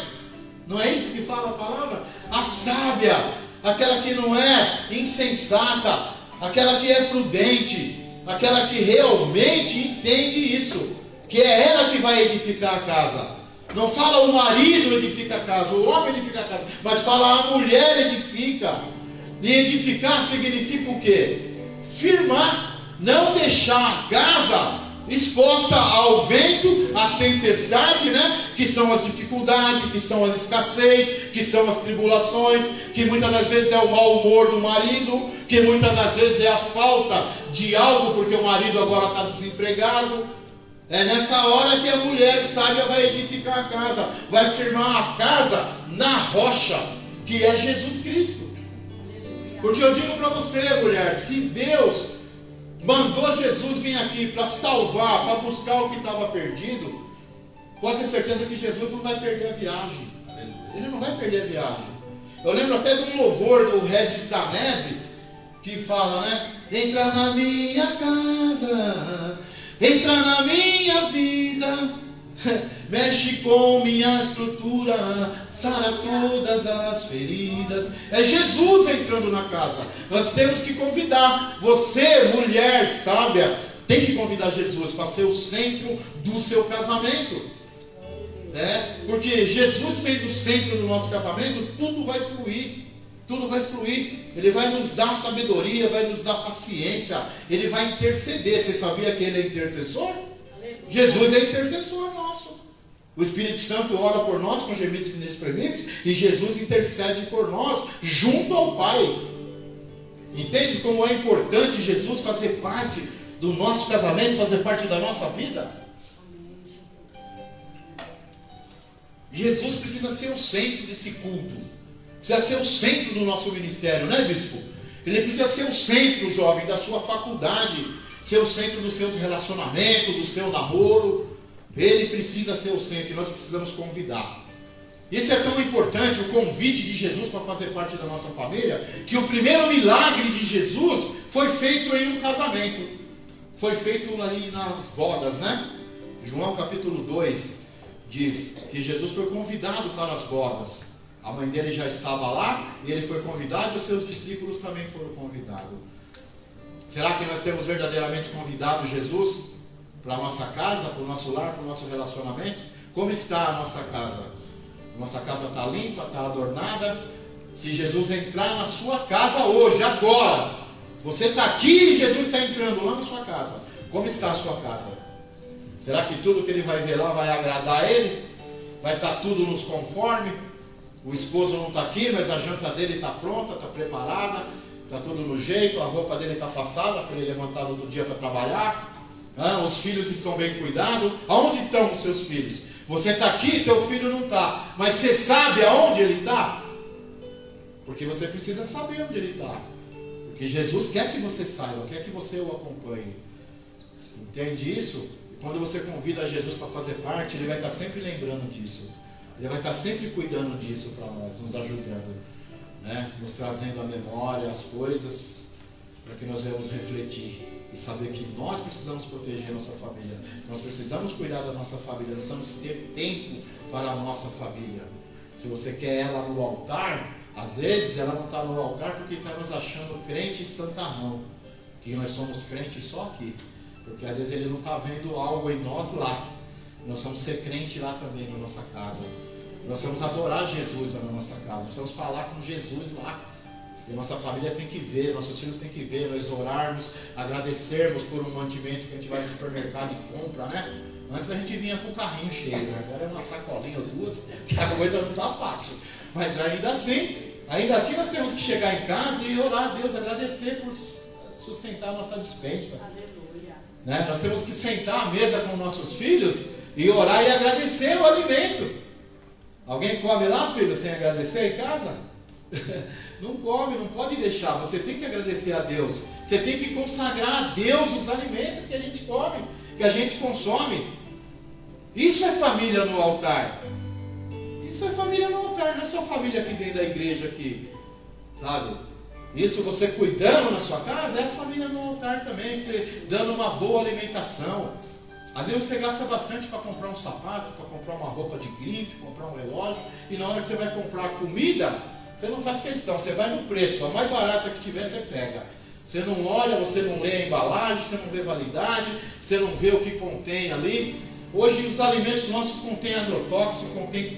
Speaker 1: Não é isso que fala a palavra? A sábia, aquela que não é insensata, aquela que é prudente, aquela que realmente entende isso, que é ela que vai edificar a casa. Não fala o marido edifica a casa, o homem edifica a casa, mas fala a mulher edifica. E edificar significa o quê? Firmar, não deixar a casa exposta ao vento, à tempestade, né? Que são as dificuldades, que são a escassez, que são as tribulações, que muitas das vezes é o mau humor do marido, que muitas das vezes é a falta de algo, porque o marido agora está desempregado. É nessa hora que a mulher sábia vai edificar a casa, vai firmar a casa na rocha, que é Jesus Cristo. Porque eu digo para você, mulher, se Deus mandou Jesus vir aqui para salvar, para buscar o que estava perdido, pode ter certeza que Jesus não vai perder a viagem. Ele não vai perder a viagem. Eu lembro até de um louvor do Regis Danese, que fala, né? Entra na minha casa, entra na minha vida, mexe com minha estrutura, sara todas as feridas. É Jesus entrando na casa. Nós temos que convidar. Você, mulher sábia, tem que convidar Jesus para ser o centro do seu casamento. Porque Jesus sendo o centro do nosso casamento, tudo vai fluir. Tudo vai fluir. Ele vai nos dar sabedoria, vai nos dar paciência. Ele vai interceder. Você sabia que Ele é intercessor? Jesus é intercessor nosso. O Espírito Santo ora por nós com gemidos inexprimíveis, e Jesus intercede por nós junto ao Pai. Entende como é importante Jesus fazer parte do nosso casamento, fazer parte da nossa vida? Jesus precisa ser o centro desse culto, precisa ser o centro do nosso ministério, né, bispo? Ele precisa ser o centro, jovem, da sua faculdade, ser o centro dos seus relacionamentos, do seu namoro. Ele precisa ser o centro e nós precisamos convidar. Isso é tão importante, o convite de Jesus para fazer parte da nossa família, que o primeiro milagre de Jesus foi feito em um casamento. Foi feito ali nas bodas, né? João capítulo 2 diz que Jesus foi convidado para as bodas. A mãe dele já estava lá e ele foi convidado, e os seus discípulos também foram convidados. Será que nós temos verdadeiramente convidado Jesus para a nossa casa, para o nosso lar, para o nosso relacionamento? Como está a nossa casa? Nossa casa está limpa, está adornada? Se Jesus entrar na sua casa hoje, agora, você está aqui e Jesus está entrando lá na sua casa, como está a sua casa? Será que tudo que ele vai ver lá vai agradar a ele? Vai estar tudo nos conforme? O esposo não está aqui, mas a janta dele está pronta, está preparada, está tudo no jeito, a roupa dele está passada para ele levantar todo dia para trabalhar. Os filhos estão bem cuidados. Aonde estão os seus filhos? Você está aqui, teu filho não está, mas você sabe aonde ele está? Porque você precisa saber onde ele está. Porque Jesus quer que você saiba, quer que você o acompanhe. Entende isso? E quando você convida Jesus para fazer parte, ele vai estar sempre lembrando disso. Ele vai estar sempre cuidando disso para nós, nos ajudando, né? Nos trazendo à memória as coisas, para que nós venhamos refletir e saber que nós precisamos proteger a nossa família, nós precisamos cuidar da nossa família, nós precisamos ter tempo para a nossa família. Se você quer ela no altar, às vezes ela não está no altar porque está nos achando crente santarrão, que nós somos crentes só aqui, porque às vezes ele não está vendo algo em nós lá. Nós vamos ser crente lá também na nossa casa. Nós vamos adorar Jesus lá na nossa casa. Nós vamos falar com Jesus lá. E nossa família tem que ver, nossos filhos têm que ver, nós orarmos, agradecermos por um mantimento que a gente vai no supermercado e compra, né? Antes a gente vinha com o carrinho cheio, né? Agora é uma sacolinha ou duas, que a coisa não está fácil. Mas ainda assim nós temos que chegar em casa e orar a Deus, agradecer por sustentar a nossa despensa. Aleluia. Né? Nós temos que sentar à mesa com nossos filhos e orar e agradecer o alimento. Alguém come lá, filho, sem agradecer em casa? Não come, não pode deixar. Você tem que agradecer a Deus. Você tem que consagrar a Deus os alimentos que a gente come, que a gente consome. Isso é família no altar. Isso é família no altar. Não é só família aqui dentro da igreja aqui, sabe? Isso você cuidando na sua casa é a família no altar também. Você dando uma boa alimentação. Às vezes você gasta bastante para comprar um sapato, para comprar uma roupa de grife, comprar um relógio, e na hora que você vai comprar comida, você não faz questão, você vai no preço, a mais barata que tiver você pega. Você não olha, você não lê a embalagem, você não vê validade, você não vê o que contém ali. Hoje os alimentos nossos contêm agrotóxico, contém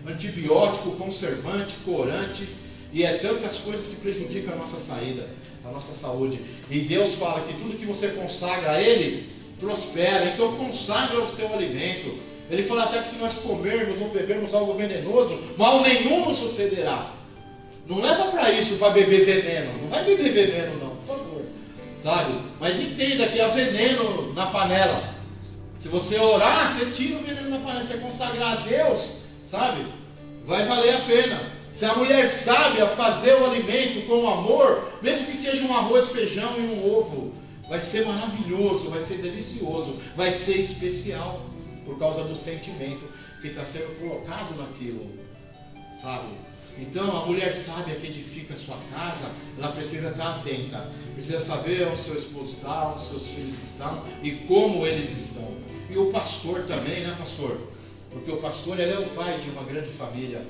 Speaker 1: antibiótico, conservante, corante, e é tantas coisas que prejudicam a nossa saída, a nossa saúde. E Deus fala que tudo que você consagra a Ele, prospera. Então consagra o seu alimento. Ele fala até que se nós comermos ou bebermos algo venenoso, mal nenhum nos sucederá. Não leva para isso, para beber veneno. Não vai beber veneno não, por favor, sabe? Mas entenda que há veneno na panela. Se você orar, você tira o veneno da panela. Se você consagrar a Deus, sabe? Vai valer a pena. Se a mulher sabe a fazer o alimento com amor, mesmo que seja um arroz, feijão e um ovo, vai ser maravilhoso, vai ser delicioso, vai ser especial, por causa do sentimento que está sendo colocado naquilo, sabe? Então a mulher sábia que edifica a sua casa, ela precisa estar atenta, precisa saber onde seu esposo está, onde seus filhos estão e como eles estão. E o pastor também, né, pastor? Porque o pastor, ele é o pai de uma grande família.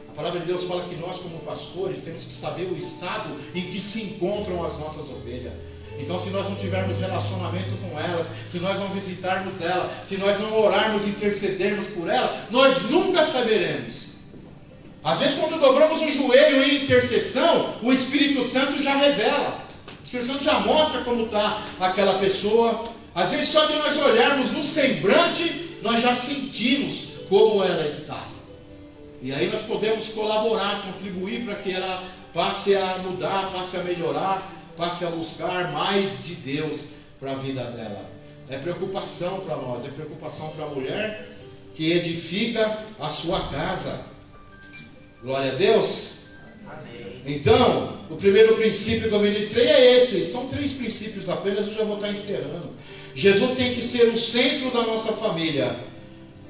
Speaker 1: A palavra de Deus fala que nós, como pastores, temos que saber o estado em que se encontram as nossas ovelhas. Então, se nós não tivermos relacionamento com elas, se nós não visitarmos elas, se nós não orarmos e intercedermos por elas, nós nunca saberemos. Às vezes, quando dobramos o joelho em intercessão, o Espírito Santo já revela. O Espírito Santo já mostra como está aquela pessoa. Às vezes, só de nós olharmos no semblante, nós já sentimos como ela está. E aí nós podemos colaborar, contribuir para que ela passe a mudar, passe a melhorar, passe a buscar mais de Deus para a vida dela. É preocupação para nós, é preocupação para a mulher que edifica a sua casa. Glória a Deus. Amém. Então, o primeiro princípio que eu ministrei é esse. São 3 princípios apenas, eu já vou estar encerrando. Jesus tem que ser o centro da nossa família.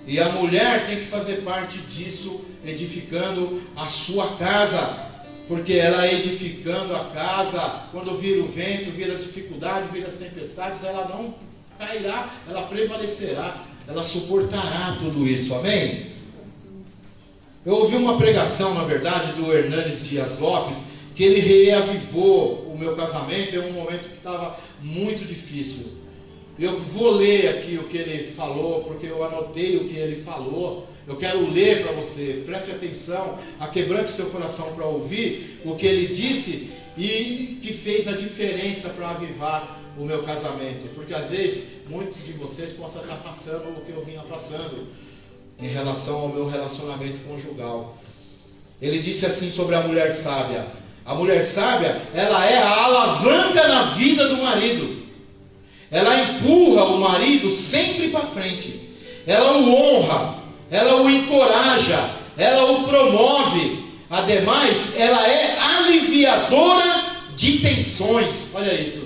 Speaker 1: E a mulher tem que fazer parte disso, edificando a sua casa. Porque ela edificando a casa, quando vir o vento, vir as dificuldades, vir as tempestades, ela não cairá, ela prevalecerá, ela suportará tudo isso, amém? Eu ouvi uma pregação, na verdade, do Hernanes Dias Lopes, que ele reavivou o meu casamento em um momento que estava muito difícil. Eu vou ler aqui o que ele falou, porque eu anotei o que ele falou. Eu quero ler para você, preste atenção, aquebrante seu coração para ouvir o que ele disse e que fez a diferença para avivar o meu casamento. Porque às vezes muitos de vocês possam estar passando o que eu vinha passando em relação ao meu relacionamento conjugal. Ele disse assim sobre a mulher sábia: a mulher sábia, ela é a alavanca na vida do marido. Ela empurra o marido sempre para frente. Ela o honra, ela o encoraja, ela o promove. Ademais, ela é aliviadora de tensões. Olha isso.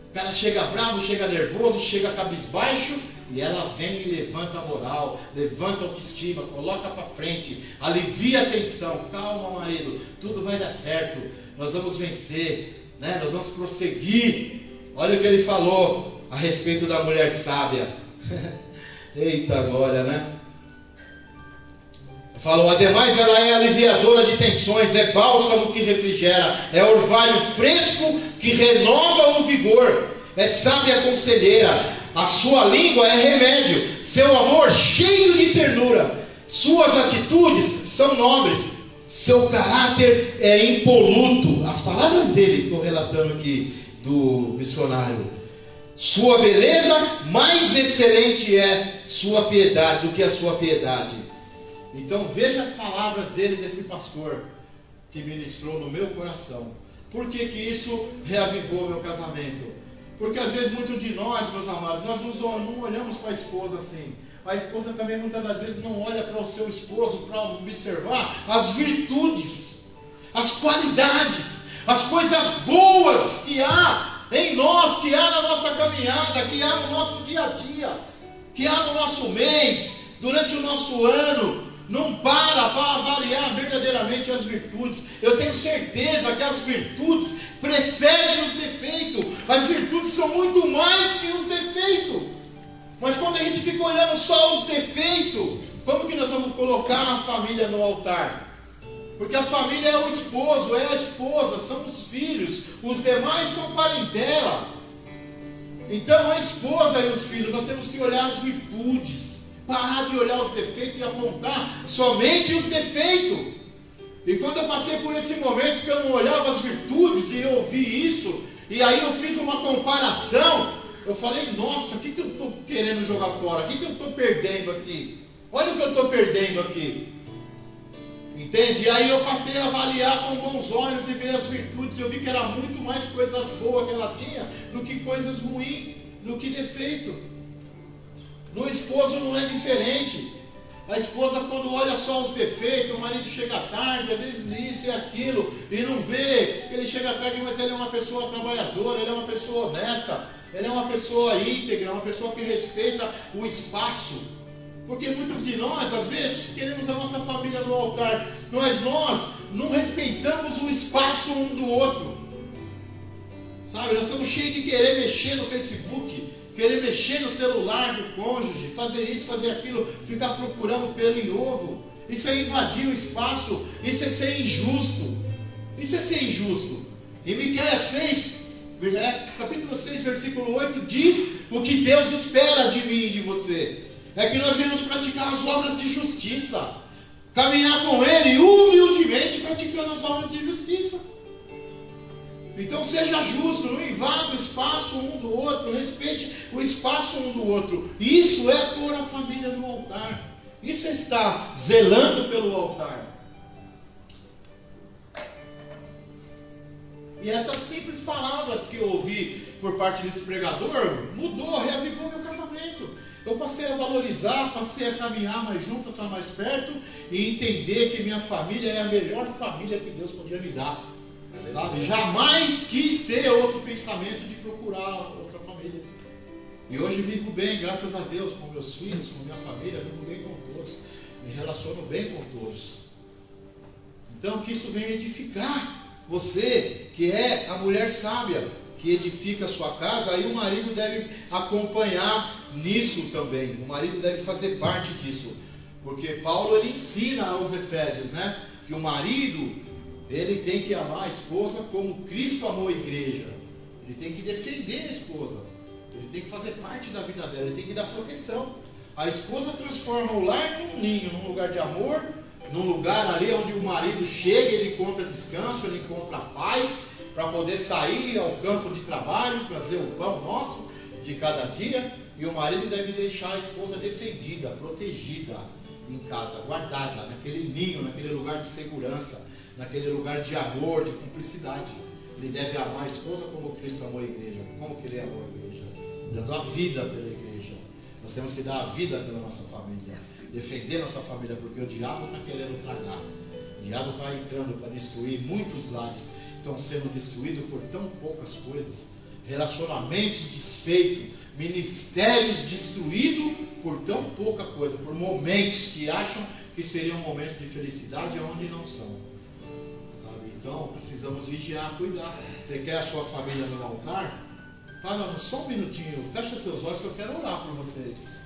Speaker 1: O cara chega bravo, chega nervoso, chega cabisbaixo, e ela vem e levanta a moral, levanta a autoestima, coloca para frente, alivia a tensão. Calma, marido, tudo vai dar certo. Nós vamos vencer, né? Nós vamos prosseguir. Olha o que ele falou a respeito da mulher sábia. Eita glória, né? Falou: ademais ela é aliviadora de tensões, é bálsamo que refrigera, é orvalho fresco que renova o vigor, é sábia conselheira, a sua língua é remédio, seu amor cheio de ternura, suas atitudes são nobres, seu caráter é impoluto. As palavras dele, estou relatando aqui do missionário. Sua beleza mais excelente é sua piedade do que a sua piedade. Então veja as palavras dele, desse pastor que ministrou no meu coração. Por que isso reavivou meu casamento? Porque às vezes muitos de nós, meus amados, nós não olhamos para a esposa assim. A esposa também muitas das vezes não olha para o seu esposo para observar as virtudes, as qualidades, as coisas boas que há em nós, que há na nossa caminhada, que há no nosso dia a dia, que há no nosso mês, durante o nosso ano. Não para avaliar verdadeiramente as virtudes. Eu tenho certeza que as virtudes precedem os defeitos. As virtudes são muito mais que os defeitos. Mas quando a gente fica olhando só os defeitos, como que nós vamos colocar a família no altar? Porque a família é o esposo, é a esposa, são os filhos, os demais são parentela. Então a esposa e os filhos, nós temos que olhar as virtudes. Parar de olhar os defeitos e apontar somente os defeitos. E quando eu passei por esse momento que eu não olhava as virtudes e eu ouvi isso, e aí eu fiz uma comparação, eu falei: nossa, o que eu estou querendo jogar fora? O que eu estou perdendo aqui? Olha o que eu estou perdendo aqui. Entende? E aí eu passei a avaliar com bons olhos e ver as virtudes. Eu vi que era muito mais coisas boas que ela tinha do que coisas ruins, do que defeito. No esposo não é diferente. A esposa, quando olha só os defeitos, o marido chega tarde, às vezes isso e aquilo, e não vê que ele chega tarde, mas ele é uma pessoa trabalhadora, ele é uma pessoa honesta, ele é uma pessoa íntegra, uma pessoa que respeita o espaço. Porque muitos de nós, às vezes, queremos a nossa família no altar, mas nós não respeitamos o espaço um do outro. Sabe, nós estamos cheios de querer mexer no Facebook, querer mexer no celular do cônjuge, fazer isso, fazer aquilo, ficar procurando pelo em ovo. Isso é invadir o espaço, isso é ser injusto. Isso é ser injusto. Em Miqueias 6, capítulo 6, versículo 8, diz o que Deus espera de mim e de você. É que nós devemos praticar as obras de justiça, caminhar com Ele humildemente praticando as obras de justiça. Então seja justo, não invada o espaço um do outro, respeite o espaço um do outro. Isso é pôr a família no altar. Isso é estar zelando pelo altar. E essas simples palavras que eu ouvi por parte desse pregador mudou, reavivou meu casamento. Eu passei a valorizar, passei a caminhar mais junto, estar mais perto e entender que minha família é a melhor família que Deus podia me dar. Sabe? Jamais quis ter outro pensamento de procurar outra família. E hoje vivo bem, graças a Deus, com meus filhos, com minha família, vivo bem com todos, me relaciono bem com todos. Então que isso venha edificar você, que é a mulher sábia, que edifica a sua casa. Aí o marido deve acompanhar nisso também, o marido deve fazer parte disso, porque Paulo ele ensina aos Efésios, né, que o marido ele tem que amar a esposa como Cristo amou a igreja. Ele tem que defender a esposa. Ele tem que fazer parte da vida dela, ele tem que dar proteção. A esposa transforma o lar num ninho, num lugar de amor, num lugar ali onde o marido chega, ele encontra descanso, ele encontra paz, para poder sair ao campo de trabalho, trazer o pão nosso de cada dia. E o marido deve deixar a esposa defendida, protegida em casa, guardada, naquele ninho, naquele lugar de segurança, naquele lugar de amor, de cumplicidade. Ele deve amar a esposa como Cristo amou a igreja. Como que ele amou a igreja? Dando a vida pela igreja. Nós temos que dar a vida pela nossa família, defender nossa família, porque o diabo está querendo tragar. O diabo está entrando para destruir. Muitos lares estão sendo destruídos por tão poucas coisas. Relacionamentos desfeitos, ministérios destruídos por tão pouca coisa, por momentos que acham que seriam momentos de felicidade, onde não são. Sabe? Então precisamos vigiar, cuidar. Você quer a sua família no altar? Para só um minutinho, fecha seus olhos que eu quero orar por vocês.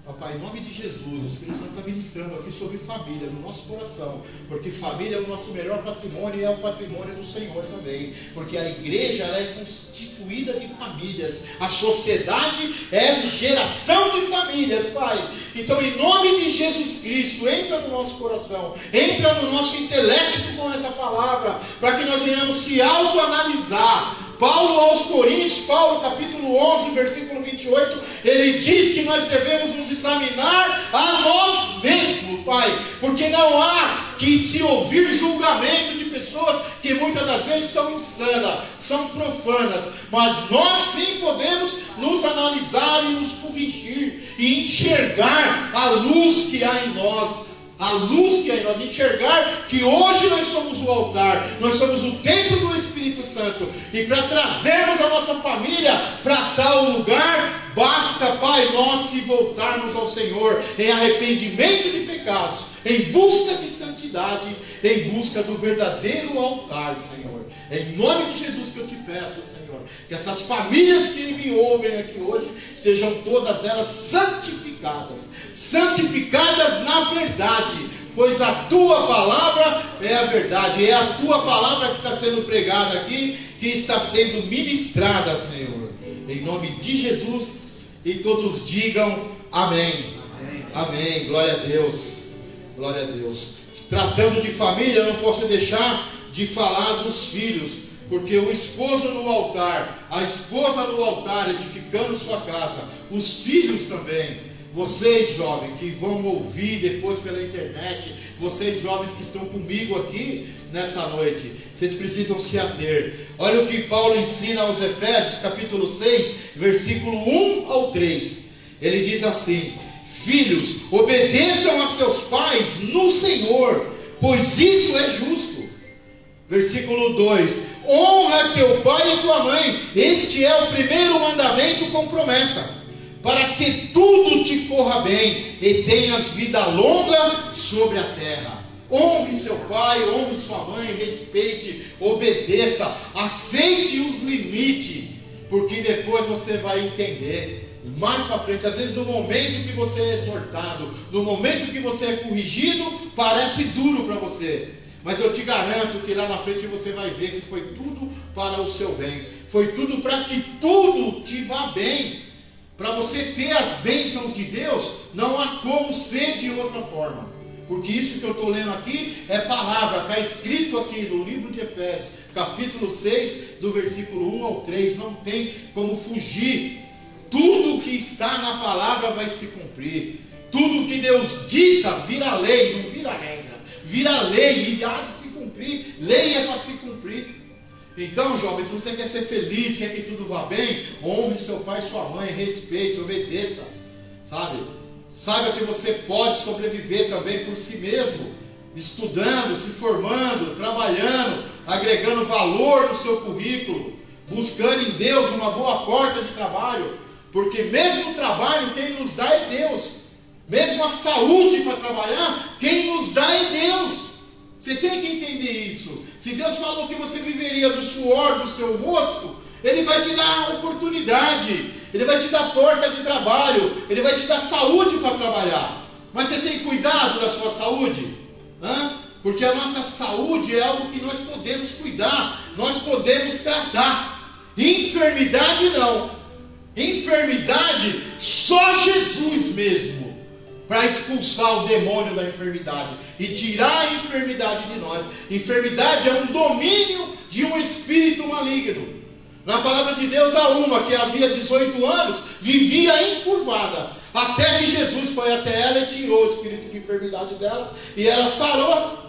Speaker 1: Papai, em nome de Jesus, o Espírito Santo está ministrando aqui sobre família, no nosso coração, porque família é o nosso melhor patrimônio e é o patrimônio do Senhor também, porque a igreja ela é constituída de famílias, a sociedade é geração de famílias, Pai. Então, em nome de Jesus Cristo, entra no nosso coração, entra no nosso intelecto com essa palavra, para que nós venhamos se autoanalisar. Paulo aos Coríntios, Paulo capítulo 11, versículo 28, ele diz que nós devemos nos examinar a nós mesmos, Pai, porque não há que se ouvir julgamento de pessoas que muitas das vezes são insanas, são profanas, mas nós sim podemos nos analisar e nos corrigir e enxergar a luz que há em nós. A luz que é em nós, enxergar que hoje nós somos o altar, nós somos o templo do Espírito Santo, e para trazermos a nossa família para tal lugar, basta, Pai, nós se voltarmos ao Senhor em arrependimento de pecados, em busca de santidade, em busca do verdadeiro altar, Senhor. É em nome de Jesus que eu te peço, Senhor, que essas famílias que me ouvem aqui hoje sejam todas elas santificadas na verdade, pois a tua palavra é a verdade, é a tua palavra que está sendo pregada aqui, que está sendo ministrada, Senhor, em nome de Jesus, e todos digam amém. Amém, amém. Glória a Deus, glória a Deus. Tratando de família, eu não posso deixar de falar dos filhos, porque o esposo no altar, a esposa no altar, edificando sua casa, os filhos também. Vocês jovens que vão ouvir depois pela internet, vocês jovens que estão comigo aqui nessa noite, vocês precisam se ater. Olha o que Paulo ensina aos Efésios, capítulo 6, versículo 1 ao 3. Ele diz assim: filhos, obedeçam a seus pais no Senhor, pois isso é justo. Versículo 2: honra teu pai e tua mãe, este é o primeiro mandamento com promessa, para que tudo te corra bem e tenhas vida longa sobre a terra. Honre seu pai, honre sua mãe, respeite, obedeça, aceite os limites, porque depois você vai entender. Mais para frente, às vezes no momento que você é exortado, no momento que você é corrigido, parece duro para você. Mas eu te garanto que lá na frente você vai ver que foi tudo para o seu bem. Foi tudo para que tudo te vá bem. Para você ter as bênçãos de Deus, não há como ser de outra forma. Porque isso que eu estou lendo aqui é palavra, está escrito aqui no livro de Efésios, capítulo 6, do versículo 1 ao 3. Não tem como fugir. Tudo que está na palavra vai se cumprir. Tudo que Deus dita vira lei, não vira regra. Vira lei e há de se cumprir. Lei é para se cumprir. Então, jovem, se você quer ser feliz, quer que tudo vá bem, honre seu pai e sua mãe, respeite, obedeça, sabe? Saiba que você pode sobreviver também por si mesmo, estudando, se formando, trabalhando, agregando valor no seu currículo, buscando em Deus uma boa porta de trabalho, porque mesmo o trabalho, quem nos dá é Deus, mesmo a saúde para trabalhar, quem nos dá é Deus. Você tem que entender isso. Se Deus falou que você viveria do suor do seu rosto, Ele vai te dar oportunidade, Ele vai te dar porta de trabalho, Ele vai te dar saúde para trabalhar. Mas você tem cuidado da sua saúde? Porque a nossa saúde é algo que nós podemos cuidar, nós podemos tratar. Enfermidade não. Enfermidade, só Jesus mesmo, para expulsar o demônio da enfermidade e tirar a enfermidade de nós. Enfermidade é um domínio de um espírito maligno. Na palavra de Deus, há uma que havia 18 anos, vivia encurvada, até que Jesus foi até ela e tirou o espírito de enfermidade dela, e ela sarou.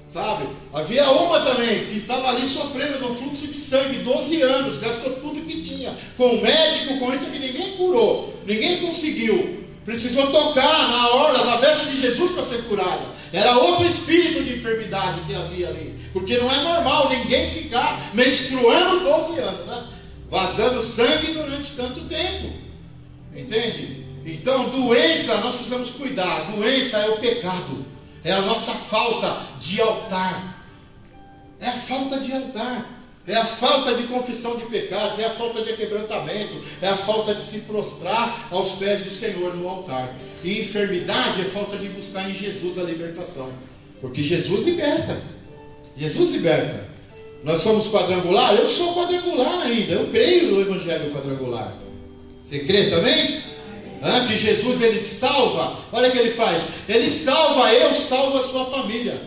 Speaker 1: Sabe? Havia uma também que estava ali sofrendo de um fluxo de sangue, 12 anos, gastou tudo que tinha, com médico, com isso que ninguém curou, ninguém conseguiu. Precisou tocar na orla, na veste de Jesus para ser curada. Era outro espírito de enfermidade que havia ali, porque não é normal ninguém ficar menstruando 12 anos, né? Vazando sangue durante tanto tempo. Entende? Então, doença, nós precisamos cuidar. Doença é o pecado. É a nossa falta de altar. É a falta de altar. É a falta de confissão de pecados. É a falta de quebrantamento. É a falta de se prostrar aos pés do Senhor no altar. E enfermidade é falta de buscar em Jesus a libertação. Porque Jesus liberta. Jesus liberta. Nós somos quadrangular? Eu sou quadrangular ainda. Eu creio no Evangelho quadrangular. Você crê também? Que Jesus ele salva. Olha o que ele faz. Ele salva eu, salva a sua família.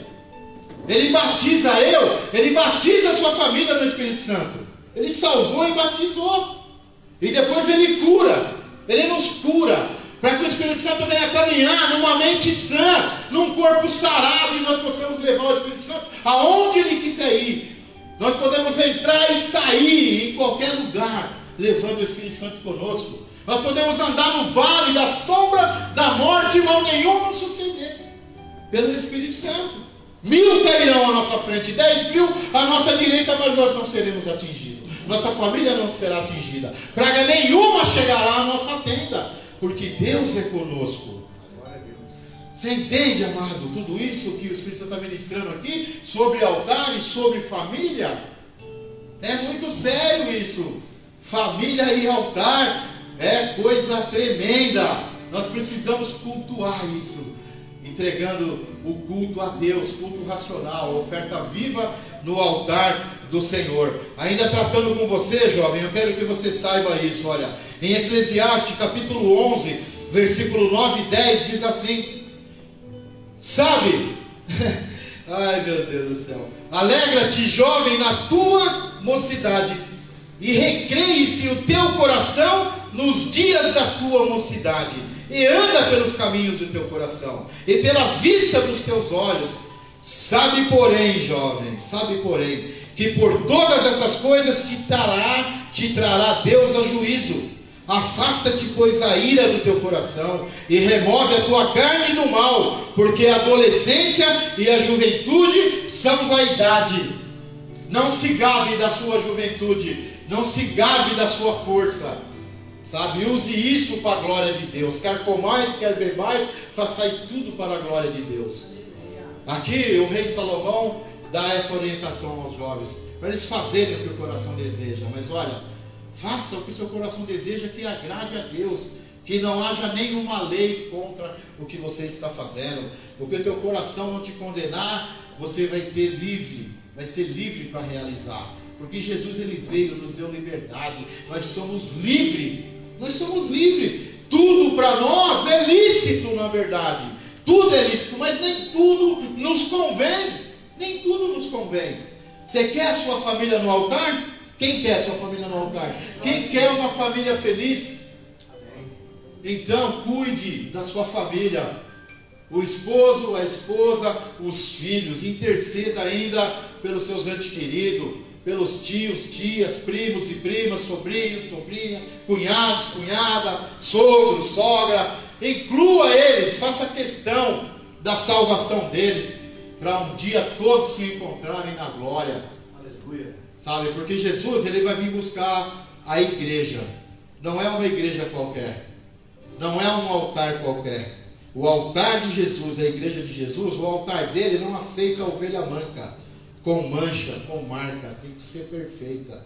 Speaker 1: Ele batiza eu, ele batiza a sua família no Espírito Santo. Ele salvou e batizou. E depois ele cura. Ele nos cura, para que o Espírito Santo venha caminhar numa mente sã, num corpo sarado, e nós possamos levar o Espírito Santo aonde ele quiser ir. Nós podemos entrar e sair em qualquer lugar, levando o Espírito Santo conosco. Nós podemos andar no vale da sombra da morte, mal nenhum nos suceder, pelo Espírito Santo. 1000 cairão à nossa frente, 10.000 à nossa direita, mas nós não seremos atingidos. Nossa família não será atingida. Praga nenhuma chegará à nossa tenda, porque Deus é conosco. Você entende, amado, tudo isso que o Espírito Santo está ministrando aqui, sobre altar e sobre família? É muito sério isso. Família e altar é coisa tremenda. Nós precisamos cultuar isso, entregando o culto a Deus, culto racional, oferta viva no altar do Senhor. Ainda tratando com você, jovem, eu quero que você saiba isso. Olha, em Eclesiastes capítulo 11, versículo 9 e 10, diz assim: sabe, ai meu Deus do céu, alegra-te, jovem, na tua mocidade, e recreie-se o teu coração nos dias da tua mocidade, e anda pelos caminhos do teu coração, e pela vista dos teus olhos. Sabe, porém, jovem, sabe, porém, que por todas essas coisas te trará Deus a juízo. Afasta-te, pois, a ira do teu coração, e remove a tua carne do mal, porque a adolescência e a juventude são vaidade. Não se gabe da sua juventude, não se gabe da sua força, sabe? Use isso para a glória de Deus. Quer comais, quer bebais, façai tudo para a glória de Deus. Aqui o rei Salomão dá essa orientação aos jovens, para eles fazerem o que o coração deseja. Mas olha, faça o que o seu coração deseja, que agrade a Deus, que não haja nenhuma lei contra o que você está fazendo. Porque o teu coração não te condenar, você vai ter livre, vai ser livre para realizar. Porque Jesus ele veio, nos deu liberdade. Nós somos livres. Nós somos livres. Tudo para nós é lícito, na verdade. Tudo é lícito, mas nem tudo nos convém. Nem tudo nos convém. Você quer a sua família no altar? Quem quer a sua família no altar? Quem quer uma família feliz? Então cuide da sua família. O esposo, a esposa, os filhos. Interceda ainda pelos seus entes queridos, pelos tios, tias, primos e primas, sobrinhos, sobrinha, cunhados, cunhada, sogro, sogra. Inclua eles, faça questão da salvação deles, para um dia todos se encontrarem na glória. Aleluia. Sabe, porque Jesus ele vai vir buscar a igreja. Não é uma igreja qualquer, não é um altar qualquer. O altar de Jesus, a igreja de Jesus, o altar dele não aceita a ovelha manca, com mancha, com marca, tem que ser perfeita.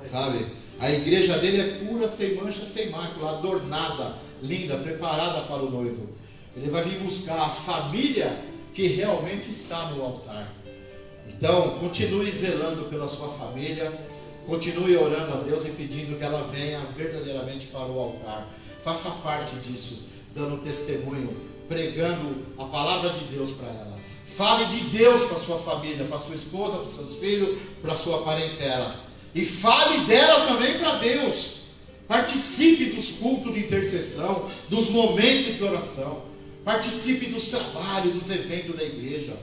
Speaker 1: Sabe? A igreja dele é pura, sem mancha, sem mácula, adornada, linda, preparada para o noivo. Ele vai vir buscar a família que realmente está no altar. Então, continue zelando pela sua família, Continue orando a Deus e pedindo que ela venha verdadeiramente para o altar. Faça parte disso, dando testemunho, pregando a palavra de Deus para ela. Fale de Deus para sua família, para sua esposa, para seus filhos, para sua parentela. E fale dela também para Deus. Participe dos cultos de intercessão, dos momentos de oração. Participe dos trabalhos, dos eventos da igreja.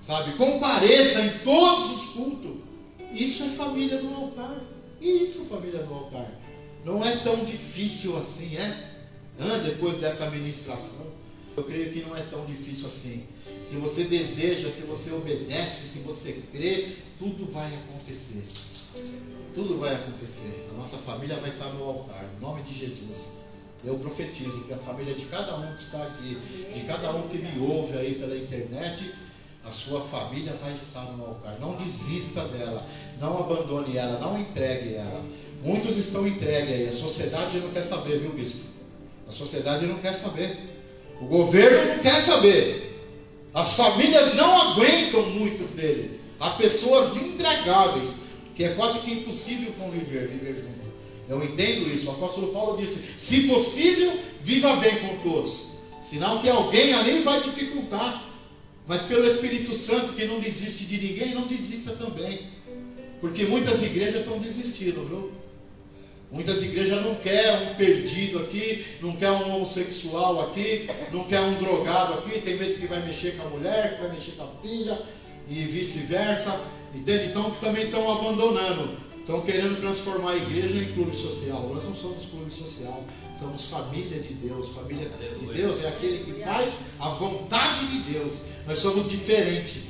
Speaker 1: Sabe? Compareça em todos os cultos. Isso é família no altar. Isso é família no altar. Não é tão difícil assim, depois dessa ministração. Eu creio que não é tão difícil assim. Se você deseja, se você obedece, se você crê, tudo vai acontecer. Tudo vai acontecer. A nossa família vai estar no altar, em nome de Jesus. Eu profetizo que a família de cada um que está aqui, de cada um que me ouve aí pela internet, a sua família vai estar no altar. Não desista dela, não abandone ela, não entregue ela. Muitos estão entregues aí. A sociedade não quer saber, viu, bispo? A sociedade não quer saber. O governo não quer saber. As famílias não aguentam muitos deles. Há pessoas intragáveis, que é quase que impossível viver junto. Eu entendo isso. O apóstolo Paulo disse: se possível, viva bem com todos. Senão que alguém ali vai dificultar. Mas pelo Espírito Santo, que não desiste de ninguém, não desista também. Porque muitas igrejas estão desistindo, viu? Muitas igrejas não querem um perdido aqui, não quer um homossexual aqui, não quer um drogado aqui, tem medo que vai mexer com a mulher, que vai mexer com a filha, e vice-versa. Entende? Então também estão abandonando, estão querendo transformar a igreja em clube social. Nós não somos clube social, somos família de Deus. Família de Deus é aquele que faz a vontade de Deus. Nós somos diferentes.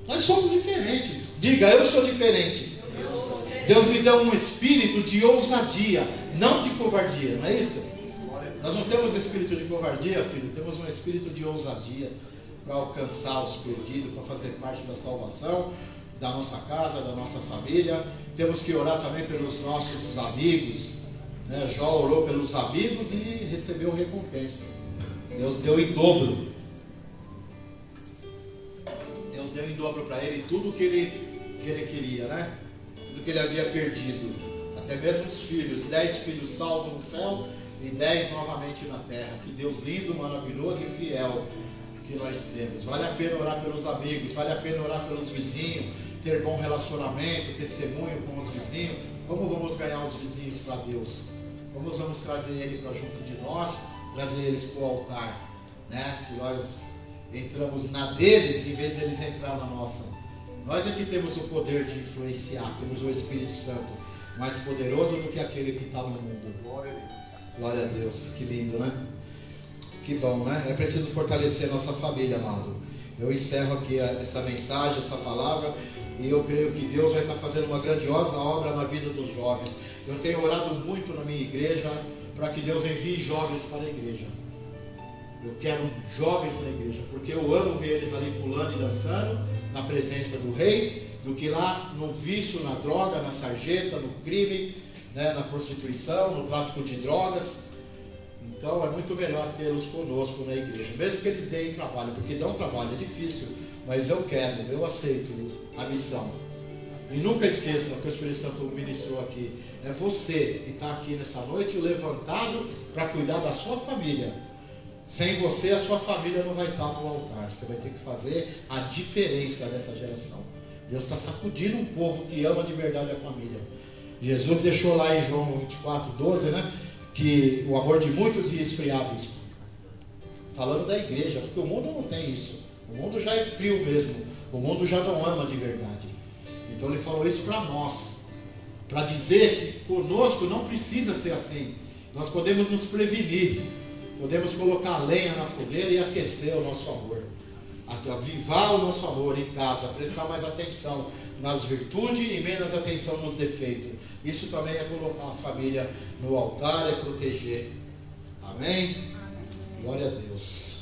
Speaker 1: Nós somos diferentes. Diga, eu sou diferente. Deus me deu um espírito de ousadia, não de covardia, não é isso? Nós não temos espírito de covardia, filho, temos um espírito de ousadia para alcançar os perdidos, para fazer parte da salvação da nossa casa, da nossa família. Temos que orar também pelos nossos amigos, né? Jó orou pelos amigos e recebeu recompensa. Deus deu em dobro. Deus deu em dobro para ele tudo que ele queria, né? Tudo que ele havia perdido, até mesmo os filhos, 10 filhos salvos no céu e 10 novamente na terra. Que Deus lindo, maravilhoso e fiel que nós temos. Vale a pena orar pelos amigos, vale a pena orar pelos vizinhos, ter bom relacionamento, testemunho com os vizinhos. Como vamos ganhar os vizinhos para Deus? Como vamos trazer ele para junto de nós, trazer eles para o altar, né? Se nós entramos na deles em vez de eles entrar na nossa. Nós é que temos o poder de influenciar, temos o Espírito Santo mais poderoso do que aquele que está no mundo. Glória a Deus, que lindo, né? Que bom, né? É preciso fortalecer a nossa família, amado. Eu encerro aqui essa mensagem, essa palavra, e eu creio que Deus vai estar fazendo uma grandiosa obra na vida dos jovens. Eu tenho orado muito na minha igreja para que Deus envie jovens para a igreja. Eu quero jovens na igreja, porque eu amo ver eles ali pulando e dançando na presença do Rei, do que lá no vício, na droga, na sarjeta, no crime, né, na prostituição, no tráfico de drogas. Então é muito melhor tê-los conosco na igreja, mesmo que eles deem trabalho, porque dão trabalho, é difícil, mas eu quero, eu aceito a missão. E nunca esqueça o que o Espírito Santo ministrou aqui. É você que está aqui nessa noite levantado para cuidar da sua família. Sem você, a sua família não vai estar no altar. Você vai ter que fazer a diferença nessa geração. Deus está sacudindo um povo que ama de verdade a família. Jesus deixou lá em João 24:12, né? Que o amor de muitos ia esfriar, bispo. Falando da igreja, porque o mundo não tem isso. O mundo já é frio mesmo. O mundo já não ama de verdade. Então ele falou isso para nós. Para dizer que conosco não precisa ser assim. Nós podemos nos prevenir. Podemos colocar lenha na fogueira e aquecer o nosso amor. Avivar o nosso amor em casa. Prestar mais atenção nas virtudes e menos atenção nos defeitos. Isso também é colocar a família no altar, é proteger. Amém? Glória a Deus.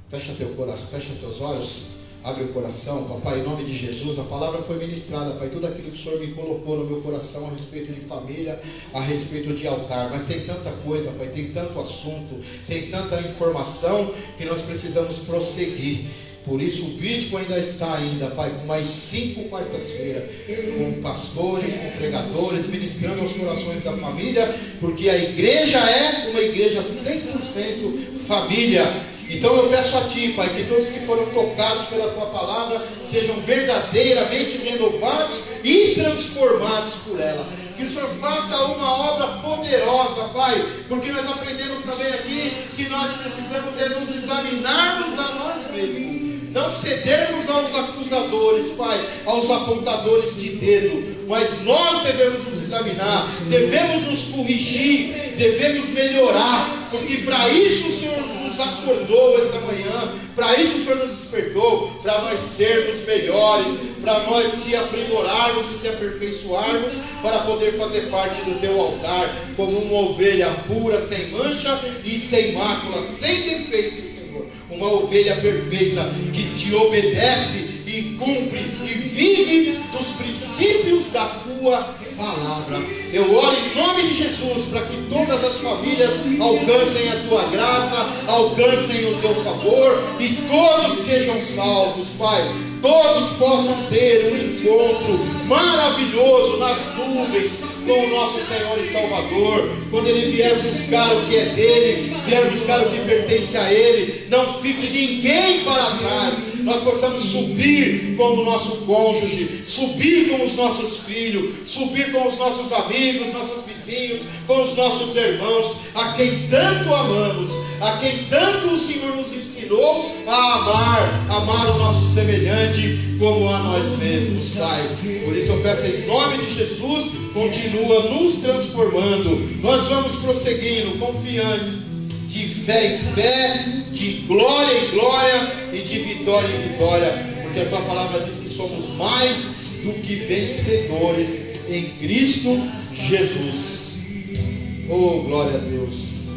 Speaker 1: Fecha teu coração, fecha teus olhos. Abre o coração, papai, em nome de Jesus. A palavra foi ministrada, pai, tudo aquilo que o Senhor me colocou no meu coração a respeito de família, a respeito de altar, mas tem tanta coisa, pai, tem tanto assunto, tem tanta informação que nós precisamos prosseguir. Por isso o bispo ainda está Pai, com mais 5 quartas-feiras, com pastores, com pregadores, ministrando aos corações da família, porque a igreja é uma igreja 100% família. Então eu peço a Ti, Pai, que todos que foram tocados pela Tua palavra sejam verdadeiramente renovados e transformados por ela. Que o Senhor faça uma obra poderosa, Pai, porque nós aprendemos também aqui que nós precisamos nos examinarmos a nós mesmos. Não cedermos aos acusadores, Pai, aos apontadores de dedo, mas nós devemos nos examinar, devemos nos corrigir, devemos melhorar, porque para isso o Senhor nos acordou essa manhã, para isso o Senhor nos despertou, para nós sermos melhores, para nós se aprimorarmos e se aperfeiçoarmos, para poder fazer parte do Teu altar, como uma ovelha pura, sem mancha e sem mácula, sem defeito. Uma ovelha perfeita que Te obedece e cumpre e vive dos princípios da Tua palavra. Eu oro em nome de Jesus para que todas as famílias alcancem a Tua graça, alcancem o Teu favor e todos sejam salvos, Pai. Todos possam ter um encontro maravilhoso nas nuvens com o nosso Senhor e Salvador. Quando Ele vier buscar o que é dele, vier buscar o que pertence a Ele, não fique ninguém para trás. Nós possamos subir com o nosso cônjuge, subir com os nossos filhos, subir com os nossos amigos, nossos vizinhos, com os nossos irmãos, a quem tanto amamos, a quem tanto o Senhor nos ensinou a amar o nosso semelhante como a nós mesmos, Pai. Por isso eu peço em nome de Jesus, continua nos transformando. Nós vamos prosseguindo, confiantes, de fé em fé, de glória em glória e de vitória em vitória, porque a Tua palavra diz que somos mais do que vencedores em Cristo Jesus. Oh, glória a Deus.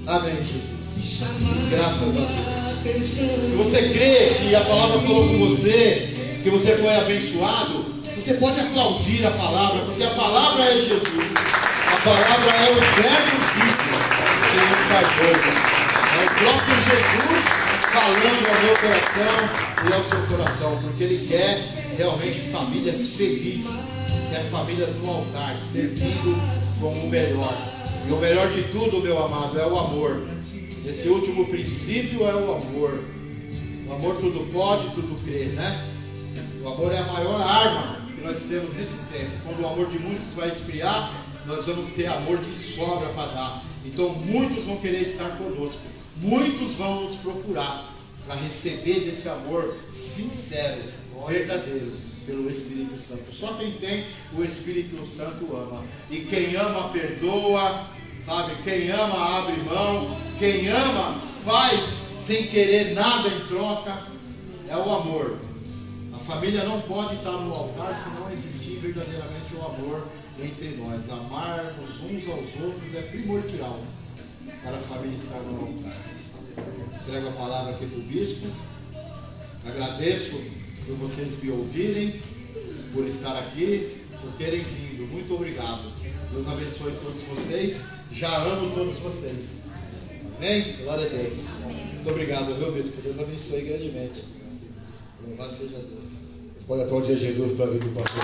Speaker 1: Amém, Jesus. Graças a Deus. Se você crê que a palavra falou com você, que você foi abençoado, você pode aplaudir a palavra, porque a palavra é Jesus. A palavra é o verbo vivo. É o próprio Jesus falando ao meu coração e ao seu coração, porque Ele quer realmente famílias felizes, quer famílias no altar, servindo com o melhor. E o melhor de tudo, meu amado, é o amor. Esse último princípio é o amor. O amor tudo pode, tudo crê, né? O amor é a maior arma que nós temos nesse tempo. Quando o amor de muitos vai esfriar, nós vamos ter amor de sobra para dar. Então muitos vão querer estar conosco, muitos vão nos procurar para receber desse amor sincero, verdadeiro, pelo Espírito Santo. Só quem tem o Espírito Santo ama. E quem ama perdoa, sabe? Quem ama abre mão, quem ama faz sem querer nada em troca. É o amor. A família não pode estar no altar se não existir verdadeiramente o amor entre nós. Amarmos uns aos outros é primordial para a família estar no altar. Entrego a palavra aqui para o bispo. Agradeço por vocês me ouvirem, por estar aqui, por terem vindo. Muito obrigado. Deus abençoe todos vocês. Já amo todos vocês. Amém? Glória a Deus. Muito obrigado, meu bispo. Deus abençoe grandemente. Louvado seja Deus.
Speaker 2: Você pode aplaudir Jesus para a vida do pastor.